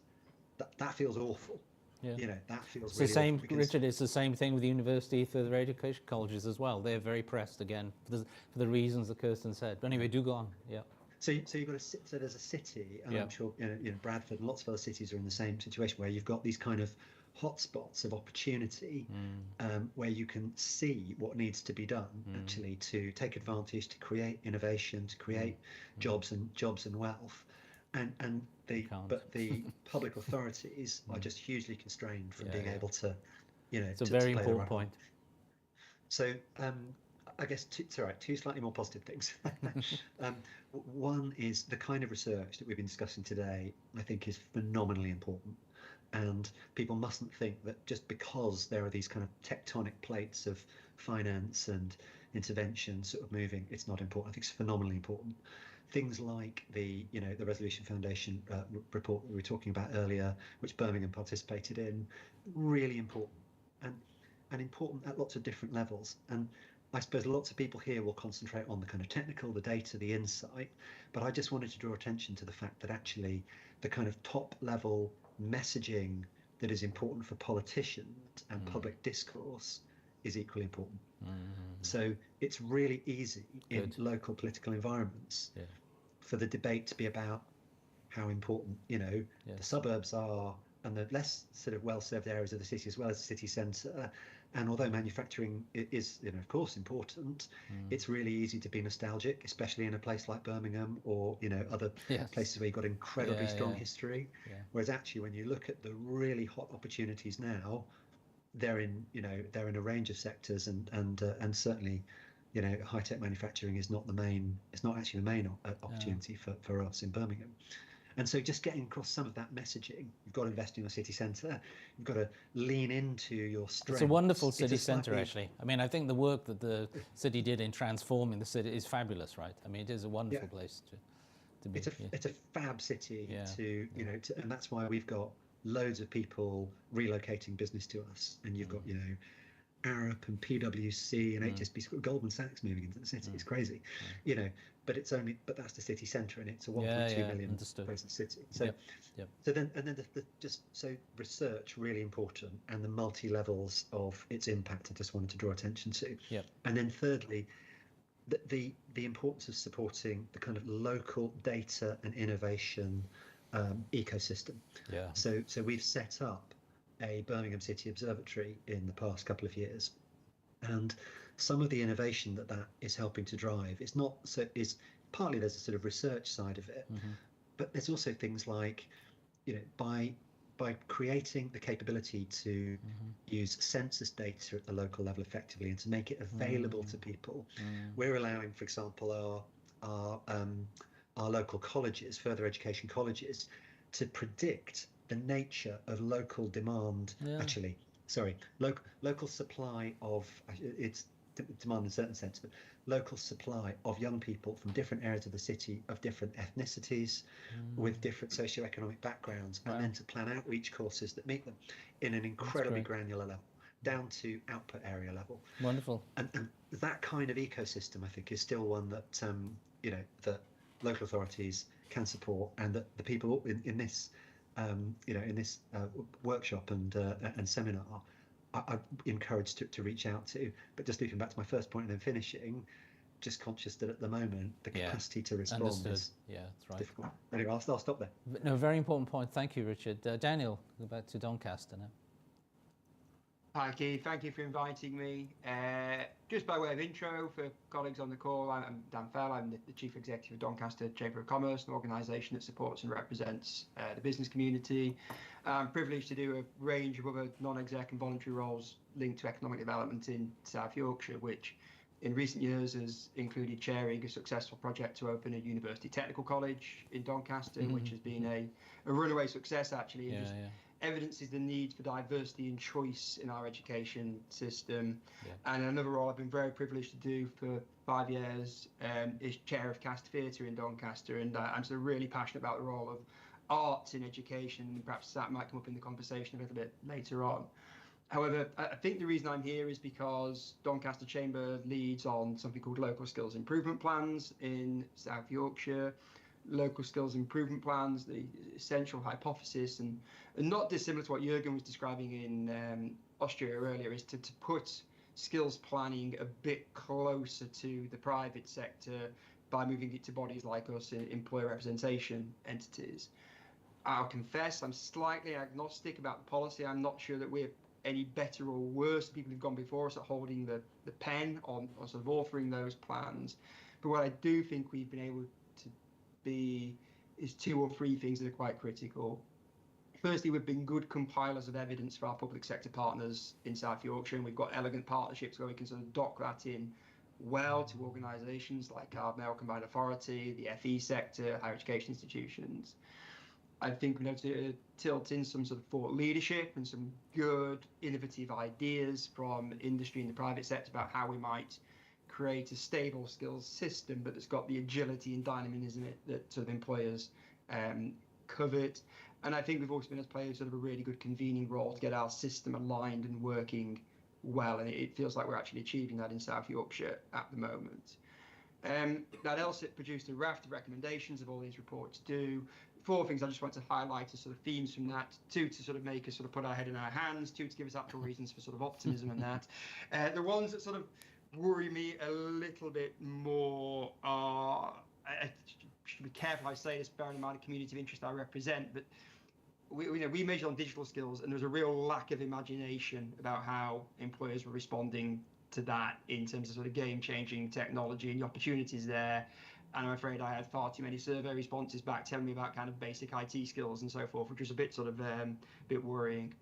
that feels awful. That feels it's really the same awful, Richard, it's the same thing with the university further education colleges as well. They're very pressed again for the reasons that Kirsten said. But anyway, do go on. So you've got so there's a city, and I'm sure Bradford and lots of other cities are in the same situation, where you've got these kind of hotspots of opportunity, where you can see what needs to be done actually to take advantage, to create innovation, to create jobs and wealth, and the public authorities are just hugely constrained from being able to, it's a very important point. So I guess two slightly more positive things. One is the kind of research that we've been discussing today, I think, is phenomenally important. And people mustn't think that just because there are these kind of tectonic plates of finance and intervention sort of moving, it's not important. I think it's phenomenally important. Things like the Resolution Foundation report that we were talking about earlier, which Birmingham participated in, really important, and important at lots of different levels. And I suppose lots of people here will concentrate on the kind of technical, the data, the insight, but I just wanted to draw attention to the fact that actually the kind of top level messaging that is important for politicians and public discourse is equally important. So it's really easy in local political environments for the debate to be about how important the suburbs are and the less sort of well-served areas of the city as well as the city centre. And although manufacturing is, of course, important, it's really easy to be nostalgic, especially in a place like Birmingham or, other places where you've got incredibly strong history. Whereas actually, when you look at the really hot opportunities now, they're in a range of sectors, and certainly, high-tech manufacturing is not actually the main opportunity for us in Birmingham. And so just getting across some of that messaging, you've got to invest in your city centre, you've got to lean into your strengths. It's a wonderful city centre, actually. I mean, I think the work that the city did in transforming the city is fabulous, right? I mean, it is a wonderful place to be. It's a fab city and that's why we've got loads of people relocating business to us. And you've got, Arup and PwC and HSBC, Goldman Sachs moving into the city. It's crazy, but that's the city centre, and it's a 1.2 million person city. So, so research really important, and the multi levels of its impact. I just wanted to draw attention to. And then thirdly, the importance of supporting the kind of local data and innovation ecosystem. Yeah. So we've set up a Birmingham City Observatory in the past couple of years, and some of the innovation that is helping to drive is partly there's a sort of research side of it, but there's also things like, by creating the capability to use census data at the local level effectively and to make it available to people, we're allowing, for example, our local colleges, further education colleges, to predict the nature of local demand. Local supply of, it's demand in a certain sense, but local supply of young people from different areas of the city, of different ethnicities, with different socioeconomic backgrounds, and then to plan outreach courses that meet them in an incredibly granular level, down to output area level. Wonderful. And that kind of ecosystem, I think, is still one that that local authorities can support, and that the people in this workshop and seminar are encouraged to reach out to. But just looking back to my first point and then finishing, just conscious that at the moment the capacity to respond is that's right. difficult. Anyway, I'll stop there. No, very important point. Thank you, Richard. Daniel, go back to Doncaster now. Hi, Keith. Thank you for inviting me. Just by way of intro for colleagues on the call, I'm Dan Fell. I'm the Chief Executive of Doncaster Chamber of Commerce, an organisation that supports and represents the business community. I'm privileged to do a range of other non-exec and voluntary roles linked to economic development in South Yorkshire, which in recent years has included chairing a successful project to open a university technical college in Doncaster, which has been a runaway success, actually. Evidences the need for diversity and choice in our education system. And another role I've been very privileged to do for 5 years is chair of Cast Theatre in Doncaster, and I'm sort of really passionate about the role of arts in education, and perhaps that might come up in the conversation a little bit later on. However, I think the reason I'm here is because Doncaster Chamber leads on something called local skills improvement plans in South Yorkshire. Local skills improvement plans, the essential hypothesis, and not dissimilar to what Jürgen was describing in Austria earlier, is to put skills planning a bit closer to the private sector by moving it to bodies like us, employer representation entities. I'll confess I'm slightly agnostic about the policy. I'm not sure that we're any better or worse than people who've gone before us at holding the pen on sort of authoring those plans. But what I do think we've been able to be is 2 or 3 things that are quite critical. Firstly, we've been good compilers of evidence for our public sector partners in South Yorkshire, and we've got elegant partnerships where we can sort of dock that in well to organisations like our Male Combined Authority, the FE sector, higher education institutions. I think we know to tilt in some sort of thought leadership and some good innovative ideas from industry and the private sector about how we might create a stable skills system, but that's got the agility and dynamism that sort of employers covet. And I think we've also been able to play sort of a really good convening role to get our system aligned and working well. And it feels like we're actually achieving that in South Yorkshire at the moment. That LSIP produced a raft of recommendations of all these reports do. 4 things I just want to highlight as sort of themes from that. 2 to sort of make us sort of put our head in our hands. 2 to give us actual reasons for sort of optimism and that. The ones that sort of worry me a little bit more are, I should be careful how I say this, bearing in mind the community of interest I represent, but we measured on digital skills, and there was a real lack of imagination about how employers were responding to that in terms of sort of game-changing technology and the opportunities there. And I'm afraid I had far too many survey responses back telling me about kind of basic IT skills and so forth, which was a bit sort of bit worrying.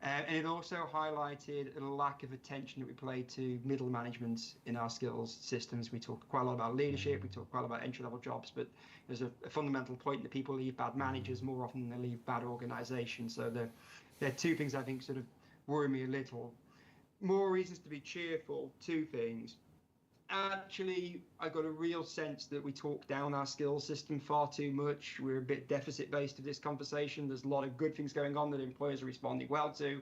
And it also highlighted a lack of attention that we pay to middle management in our skills systems. We talk quite a lot about leadership, we talk quite a lot about entry-level jobs, but there's a fundamental point that people leave bad managers more often than they leave bad organisations. So there are 2 things I think sort of worry me a little. More reasons to be cheerful, 2 things. Actually, I got a real sense that we talk down our skills system far too much. We're a bit deficit based of this conversation. There's a lot of good things going on that employers are responding well to.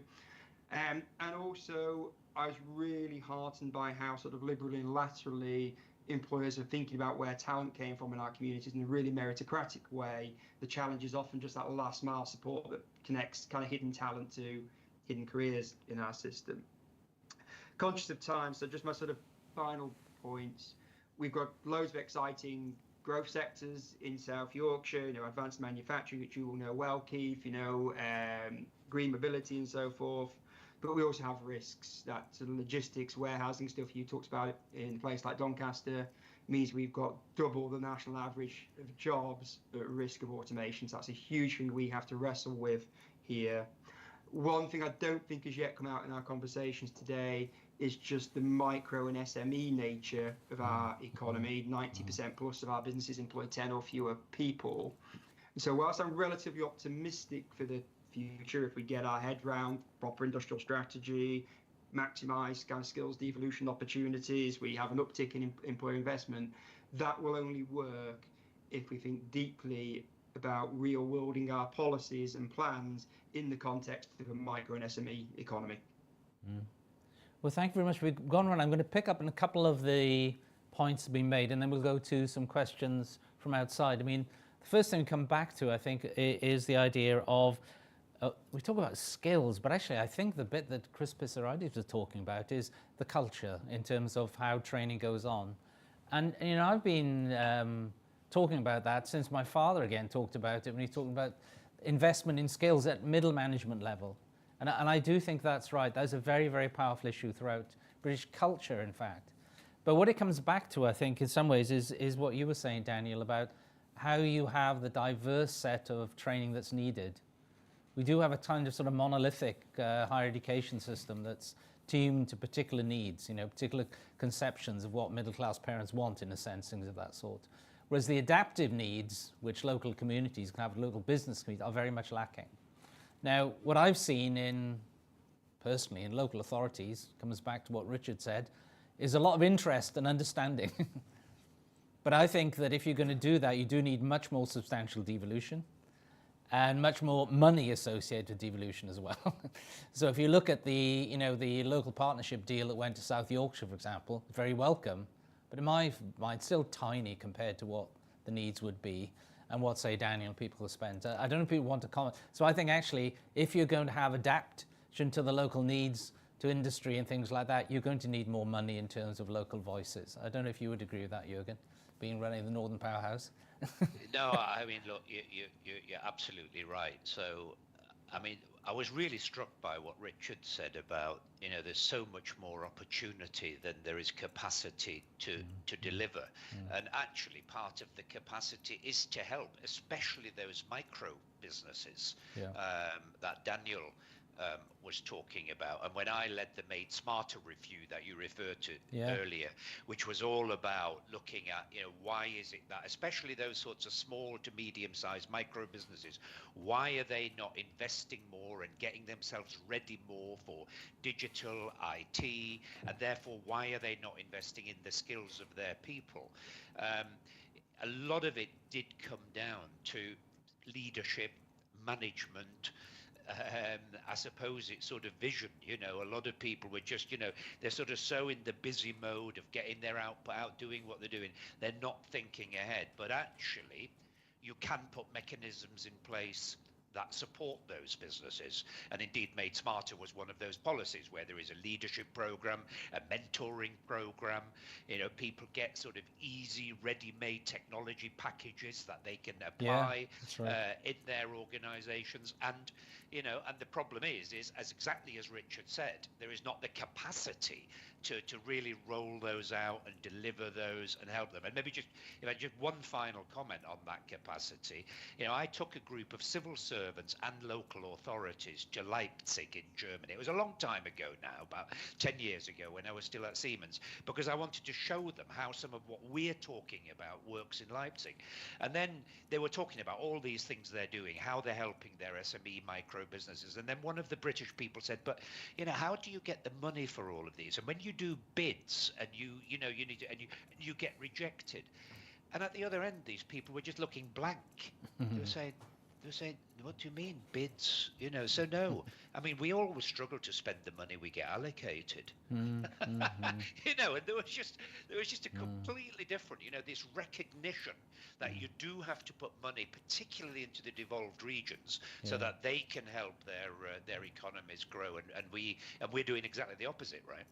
And also, I was really heartened by how sort of liberally and laterally employers are thinking about where talent came from in our communities in a really meritocratic way. The challenge is often just that last mile support that connects kind of hidden talent to hidden careers in our system. Conscious of time, so just my sort of final points. we've got loads of exciting growth sectors in South Yorkshire, advanced manufacturing, which you will know well, Keith, green mobility and so forth. But we also have risks. That sort of logistics, warehousing stuff you talked about in a place like Doncaster means we've got double the national average of jobs at risk of automation. So that's a huge thing we have to wrestle with here. One thing I don't think has yet come out in our conversations today is just the micro and SME nature of our economy. 90% plus of our businesses employ 10 or fewer people. So whilst I'm relatively optimistic for the future, if we get our head round proper industrial strategy, maximise kind of skills devolution opportunities, we have an uptick in employer investment, that will only work if we think deeply about real-worlding our policies and plans in the context of a micro and SME economy. Well, thank you very much. We've gone around. I'm going to pick up on a couple of the points that have been made, and then we'll go to some questions from outside. I mean, the first thing we come back to, I think, is the idea of we talk about skills, but actually I think the bit that Chris Pissarides was talking about is the culture in terms of how training goes on. And, I've been talking about that since my father again talked about it when he talked about investment in skills at middle management level. And I do think that's right. That's a very, very powerful issue throughout British culture, in fact. But what it comes back to, I think, in some ways is what you were saying, Daniel, about how you have the diverse set of training that's needed. We do have a kind of sort of monolithic higher education system that's tuned to particular needs, particular conceptions of what middle-class parents want, in a sense, things of that sort. Whereas the adaptive needs, which local communities can have, local business communities, are very much lacking. Now, what I've seen personally in local authorities, comes back to what Richard said, is a lot of interest and understanding. But I think that if you're going to do that, you do need much more substantial devolution and much more money associated with devolution as well. So if you look at the local partnership deal that went to South Yorkshire, for example, very welcome, but in my mind, still tiny compared to what the needs would be and what, say, Daniel, people have spent. I don't know if people want to comment. So I think actually, if you're going to have adaptation to the local needs, to industry and things like that, you're going to need more money in terms of local voices. I don't know if you would agree with that, Jürgen, being running the Northern Powerhouse. No, I mean, look, you're absolutely right. So, I mean, I was really struck by what Richard said about, there's so much more opportunity than there is capacity to deliver. And actually, part of the capacity is to help, especially those micro businesses that Daniel was talking about. And when I led the Made Smarter review that you referred to earlier, which was all about looking at, why is it that, especially those sorts of small to medium-sized micro businesses, why are they not investing more and getting themselves ready more for digital IT, and therefore why are they not investing in the skills of their people? A lot of it did come down to leadership, management, I suppose it's sort of vision. A lot of people were just, they're sort of so in the busy mode of getting their output out, doing what they're doing. They're not thinking ahead. But actually, you can put mechanisms in place that support those businesses. And indeed, Made Smarter was one of those policies where there is a leadership program, a mentoring program. People get sort of easy, ready-made technology packages that they can apply in their organizations. And and the problem is as exactly as Richard said, there is not the capacity to really roll those out and deliver those and help them. And maybe just one final comment on that capacity. I took a group of civil servants and local authorities to Leipzig in Germany. It was a long time ago now, about 10 years ago when I was still at Siemens, because I wanted to show them how some of what we're talking about works in Leipzig. And then they were talking about all these things they're doing, how they're helping their SME micro businesses. And then one of the British people said, but how do you get the money for all of these? And when you do bids and you need to, and you get rejected, and at the other end these people were just looking blank. They were saying, what do you mean bids? So no. I mean, we always struggle to spend the money we get allocated. And there was just a completely different, this recognition that you do have to put money, particularly into the devolved regions, so that they can help their economies grow. And we're doing exactly the opposite, right?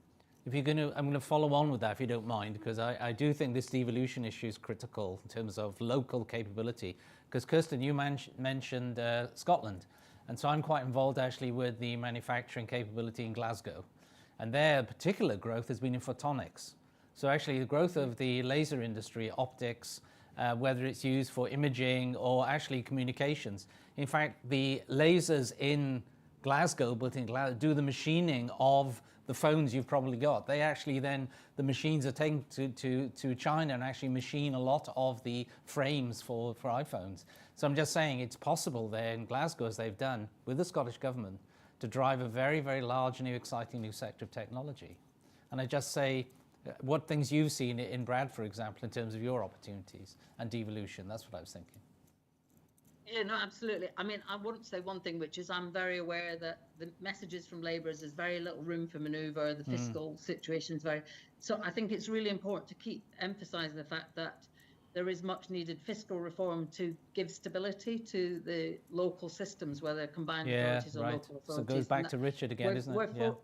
If you're going to, I'm going to follow on with that if you don't mind, because I do think this devolution issue is critical in terms of local capability. Because Kirsten, you mentioned Scotland, and so I'm quite involved actually with the manufacturing capability in Glasgow, and their particular growth has been in photonics. So actually the growth of the laser industry, optics, whether it's used for imaging or actually communications. In fact, the lasers in Glasgow, but in Glasgow, do the machining of the phones you've probably got. They actually then, the machines are taken to China and actually machine a lot of the frames for iPhones. So I'm just saying it's possible there in Glasgow, as they've done with the Scottish government, to drive a very, very large, new, exciting new sector of technology. And I just say, what things you've seen in Brad, for example, in terms of your opportunities and devolution, that's what I was thinking. Yeah, no, absolutely. I mean, I want to say one thing, which is I'm very aware that the messages from Labour is there's very little room for manoeuvre, the fiscal situation is very... So I think it's really important to keep emphasising the fact that there is much needed fiscal reform to give stability to the local systems, whether combined authorities or local authorities. So it goes back to Richard again, isn't it?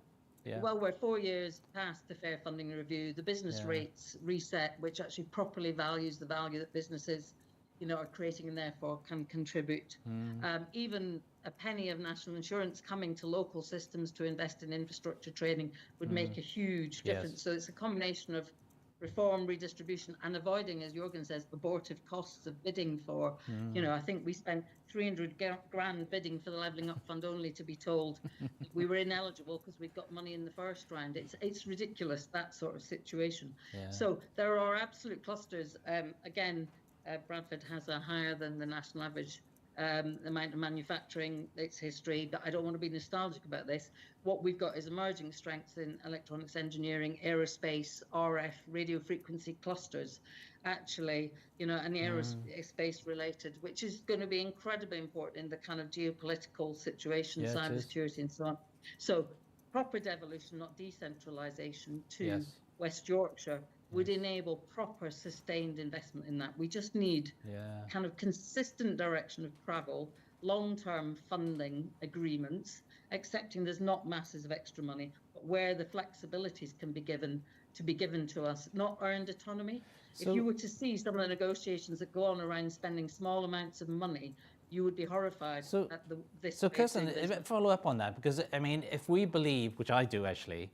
Well, we're 4 years past the fair funding review, the business rates reset, which actually properly values the value that businesses, you know, are creating and therefore can contribute. Even a penny of national insurance coming to local systems to invest in infrastructure training would make a huge difference. So it's a combination of reform, redistribution, and avoiding, as Jorgen says, abortive costs of bidding for. You know, I think we spent 300 grand bidding for the Levelling Up Fund only to be told we were ineligible because we'd got money in the first round. It's ridiculous, that sort of situation. So there are absolute clusters. Again, Bradford has a higher than the national average amount of manufacturing, its history, but I don't want to be nostalgic about this. What we've got is emerging strengths in electronics engineering, aerospace, RF, radio frequency clusters, actually, you know, and the aerospace related, which is going to be incredibly important in the kind of geopolitical situation, cybersecurity and so on. So proper devolution, not decentralisation to West Yorkshire would enable proper sustained investment in that. We just need kind of consistent direction of travel, long-term funding agreements, accepting there's not masses of extra money, but where the flexibilities can be given to us, not earned autonomy. So, if you were to see some of the negotiations that go on around spending small amounts of money, you would be horrified at this. So Kirsten, follow up on that, because I mean, if we believe, which I do actually,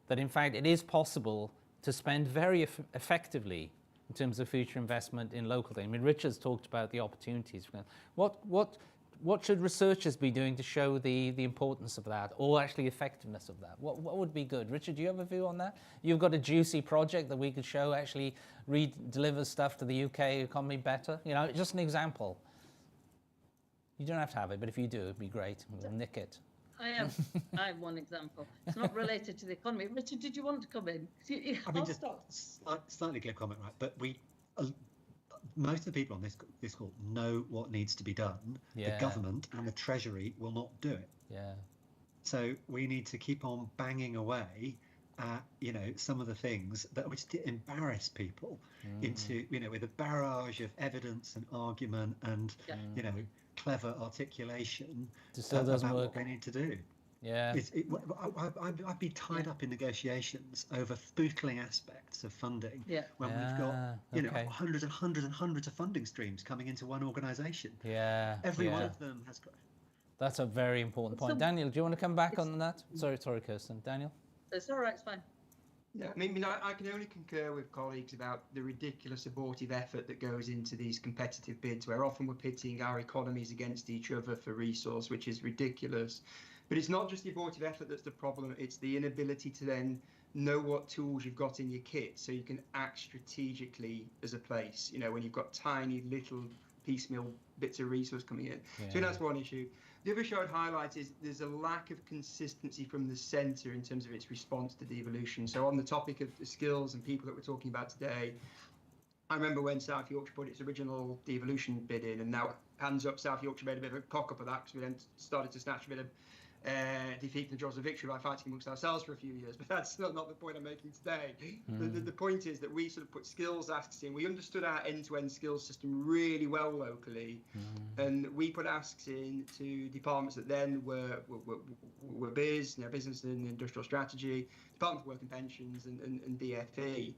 that in fact it is possible to spend very effectively in terms of future investment in local things. I mean, Richard's talked about the opportunities. What should researchers be doing to show the importance of that, or actually effectiveness of that? What would be good? Richard, do you have a view on that? You've got a juicy project that we could show actually delivers stuff to the UK economy better. You know, just an example. You don't have to have it, but if you do, it'd be great. We'll nick it. I have one example. It's not related to the economy. Richard, did you want to come in? I mean, just slightly glib comment, right? But most of the people on this call know what needs to be done. The government and the Treasury will not do it. So we need to keep on banging away at, you know, some of the things that would embarrass people into, you know, with a barrage of evidence and argument and, you know, clever articulation about what they need to do. I'd be tied up in negotiations over footling aspects of funding when we've got, you know, hundreds and hundreds and hundreds of funding streams coming into one organisation. Every one of them has got... That's a very important point. Daniel, do you want to come back on that? Sorry, Kirsten. Daniel? It's all right, it's fine. Yeah, I mean, I can only concur with colleagues about the ridiculous abortive effort that goes into these competitive bids, where often we're pitting our economies against each other for resource, which is ridiculous. But it's not just the abortive effort that's the problem, it's the inability to then know what tools you've got in your kit so you can act strategically as a place, you know, when you've got tiny little piecemeal bits of resource coming in. So that's one issue. The other issue I'd highlight is there's a lack of consistency from the centre in terms of its response to devolution. So on the topic of the skills and people that we're talking about today, I remember when South Yorkshire put its original devolution bid in, and now hands up, South Yorkshire made a bit of a cock up of that because we then started to snatch a bit of defeat the jaws of victory by fighting amongst ourselves for a few years, but that's not the point I'm making today. The point is that we sort of put skills asks in. We understood our end-to-end skills system really well locally, and we put asks in to departments that then were BIS, business and industrial strategy, Department for Work and Pensions, and DFE,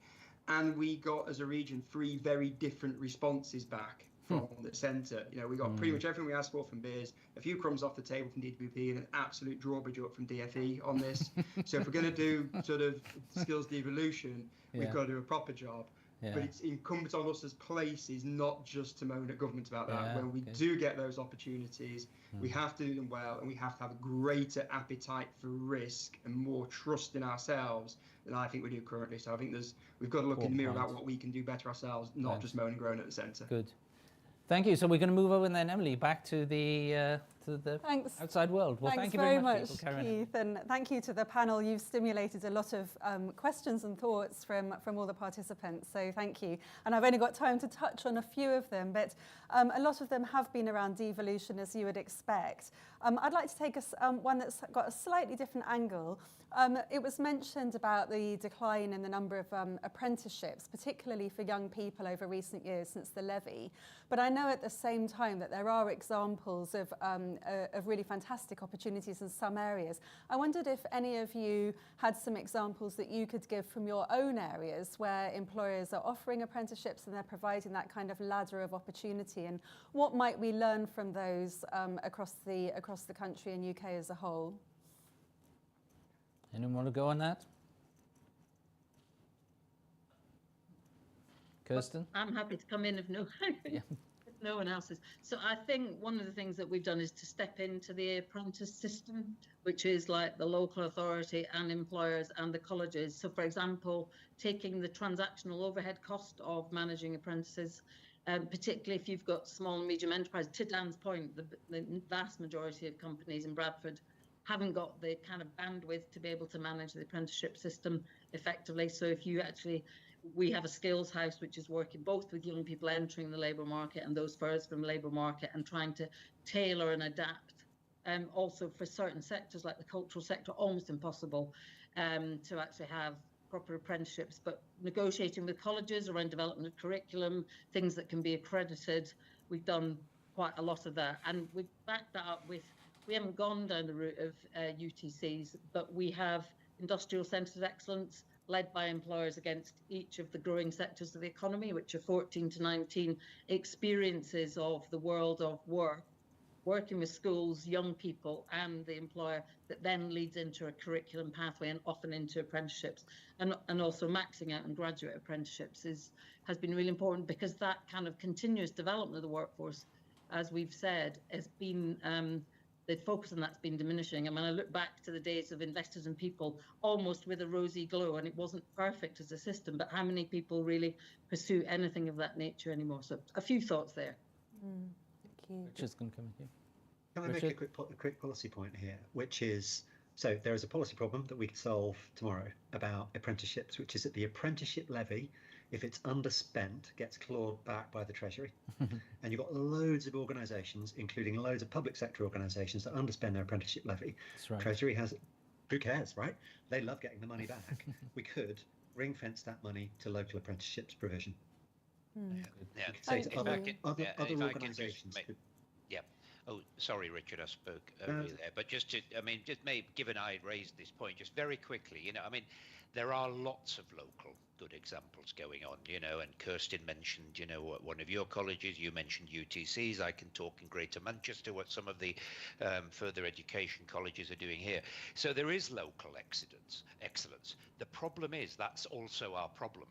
and we got as a region 3 very different responses back from the centre. We got pretty much everything we asked for from BIS, a few crumbs off the table from DWP, and an absolute drawbridge up from DFE on this. So if we're going to do sort of skills devolution, we've got to do a proper job. But it's incumbent on us as places not just to moan at government about that. When we do get those opportunities, we have to do them well, and we have to have a greater appetite for risk and more trust in ourselves than I think we do currently. So I think we've got to look in the mirror about what we can do better ourselves, not just moan and groan at the centre. Good. Thank you. So we're going to move over and then, Emily, back to the outside world. Well, Thanks thank you very much, Keith, and thank you to the panel. You've stimulated a lot of questions and thoughts from all the participants, so thank you. And I've only got time to touch on a few of them, but a lot of them have been around devolution, as you would expect. I'd like to take one that's got a slightly different angle. It was mentioned about the decline in the number of apprenticeships, particularly for young people over recent years since the levy. But I know at the same time that there are examples of really fantastic opportunities in some areas. I wondered if any of you had some examples that you could give from your own areas where employers are offering apprenticeships and they're providing that kind of ladder of opportunity, and what might we learn from those across the country and UK as a whole? Anyone want to go on that? Kirsten? I'm happy to come in if no one else is. So I think one of the things that we've done is to step into the apprentice system, which is like the local authority and employers and the colleges. So for example, taking the transactional overhead cost of managing apprentices, particularly if you've got small and medium enterprises. To Dan's point, the vast majority of companies in Bradford haven't got the kind of bandwidth to be able to manage the apprenticeship system effectively. So if you we have a skills house which is working both with young people entering the labour market and those furthest from the labour market, and trying to tailor and adapt. Also for certain sectors like the cultural sector, almost impossible to actually have proper apprenticeships, but negotiating with colleges around development of curriculum, things that can be accredited. We've done quite a lot of that, and we've backed that up with, we haven't gone down the route of UTCs, but we have industrial centres of excellence led by employers against each of the growing sectors of the economy, which are 14 to 19 experiences of the world of work, working with schools, young people and the employer, that then leads into a curriculum pathway and often into apprenticeships. And also maxing out and graduate apprenticeships has been really important, because that kind of continuous development of the workforce, as we've said, has been the focus on that's been diminishing. I mean, I look back to the days of investors and people almost with a rosy glow, and it wasn't perfect as a system, but how many people really pursue anything of that nature anymore? So a few thoughts there. Thank you. Richard's going to come here. Can I make a quick policy point here, which is, so there is a policy problem that we can solve tomorrow about apprenticeships, which is that the apprenticeship levy, if it's underspent, gets clawed back by the Treasury. And you've got loads of organisations, including loads of public sector organisations, that underspend their apprenticeship levy. That's right. Treasury has, who cares, right? They love getting the money back. We could ring fence that money to local apprenticeships provision. Other organisations could. Yeah. Oh, sorry, Richard, I spoke over you there. But just to, given I raised this point, just very quickly, there are lots of local good examples going on, and Kirsten mentioned, one of your colleges, you mentioned UTCs. I can talk in Greater Manchester what some of the further education colleges are doing here. So there is local excellence. The problem is that's also our problem,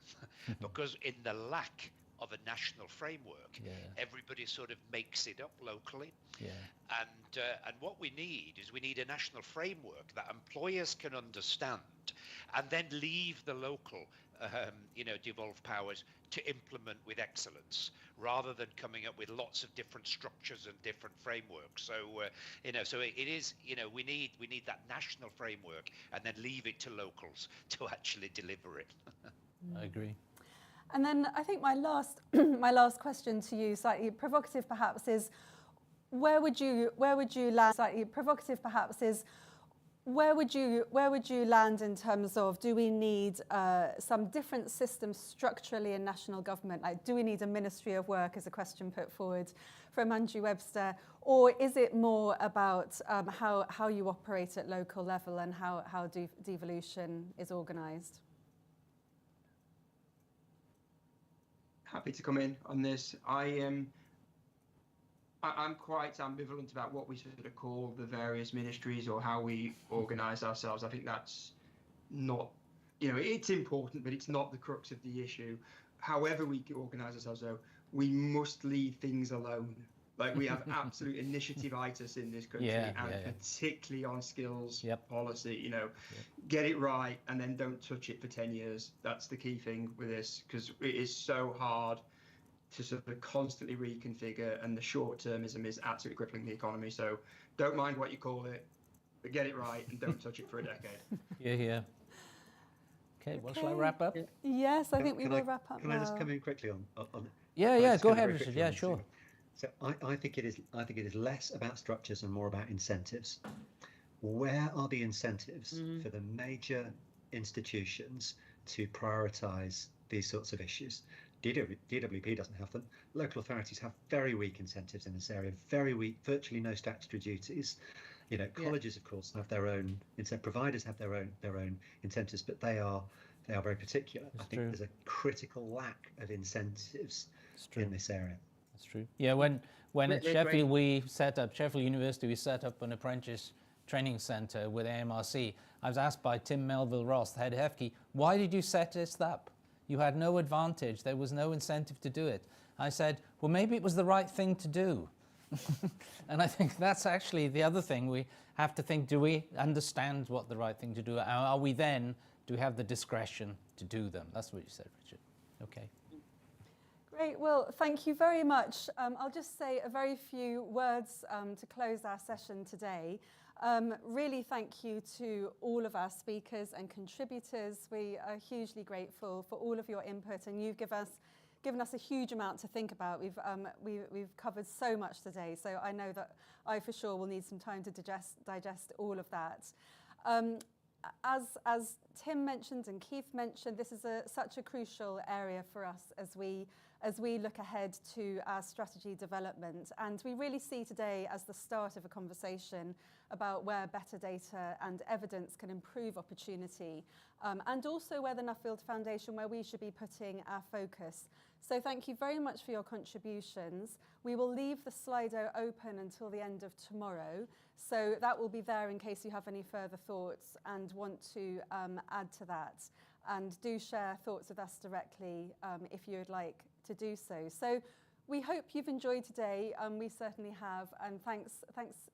because in the lack of a national framework, everybody sort of makes it up locally. And what we need is a national framework that employers can understand, and then leave the local devolved powers to implement with excellence, rather than coming up with lots of different structures and different frameworks. So so it is, we need that national framework, and then leave it to locals to actually deliver it. I agree. And then I think my last question to you, slightly provocative perhaps, is where would you land? Slightly provocative perhaps is where would you land in terms of, do we need some different systems structurally in national government? Like, do we need a Ministry of Work, as a question put forward from Andrew Webster, or is it more about how you operate at local level and how devolution is organised? Happy to come in on this. I'm quite ambivalent about what we sort of call the various ministries or how we organise ourselves. I think that's not, it's important, but it's not the crux of the issue. However we organise ourselves, though, we must leave things alone. Like, we have absolute initiative-itis in this country, particularly on skills policy. Get it right and then don't touch it for 10 years. That's the key thing with this, because it is so hard to sort of constantly reconfigure, and the short-termism is absolutely crippling the economy. So don't mind what you call it, but get it right and don't touch it for a decade. Yeah. Okay, well, shall I wrap up? Yes, I think we will wrap up now. Can I just come in quickly on Yeah, go ahead, Richard. Yeah, sure. So I think it is less about structures and more about incentives. Where are the incentives for the major institutions to prioritise these sorts of issues? DWP doesn't have them. Local authorities have very weak incentives in this area, very weak, virtually no statutory duties. Colleges, of course, have their own providers have their own incentives, but they are very particular. I think there's a critical lack of incentives in this area. That's true. Yeah, when at Sheffield Sheffield University, we set up an apprentice training centre with AMRC. I was asked by Tim Melville-Ross, the head of HEFCE, why did you set this up? You had no advantage. There was no incentive to do it. I said, well, maybe it was the right thing to do. And I think that's actually the other thing. We have to think, do we understand what the right thing to do? Are we then, do we have the discretion to do them? That's what you said, Richard. Okay. Great. Well, thank you very much. I'll just say a very few words to close our session today. Really thank you to all of our speakers and contributors. We are hugely grateful for all of your input, and you've given us a huge amount to think about. We've covered so much today, so I know that I for sure will need some time to digest all of that. As Tim mentioned and Keith mentioned, this is such a crucial area for us as we look ahead to our strategy development. And we really see today as the start of a conversation about where better data and evidence can improve opportunity, and also where the Nuffield Foundation, where we should be putting our focus. So thank you very much for your contributions. We will leave the Slido open until the end of tomorrow. So that will be there in case you have any further thoughts and want to add to that. And do share thoughts with us directly if you would like to do so. So we hope you've enjoyed today. We certainly have. And thanks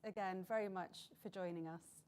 again very much for joining us.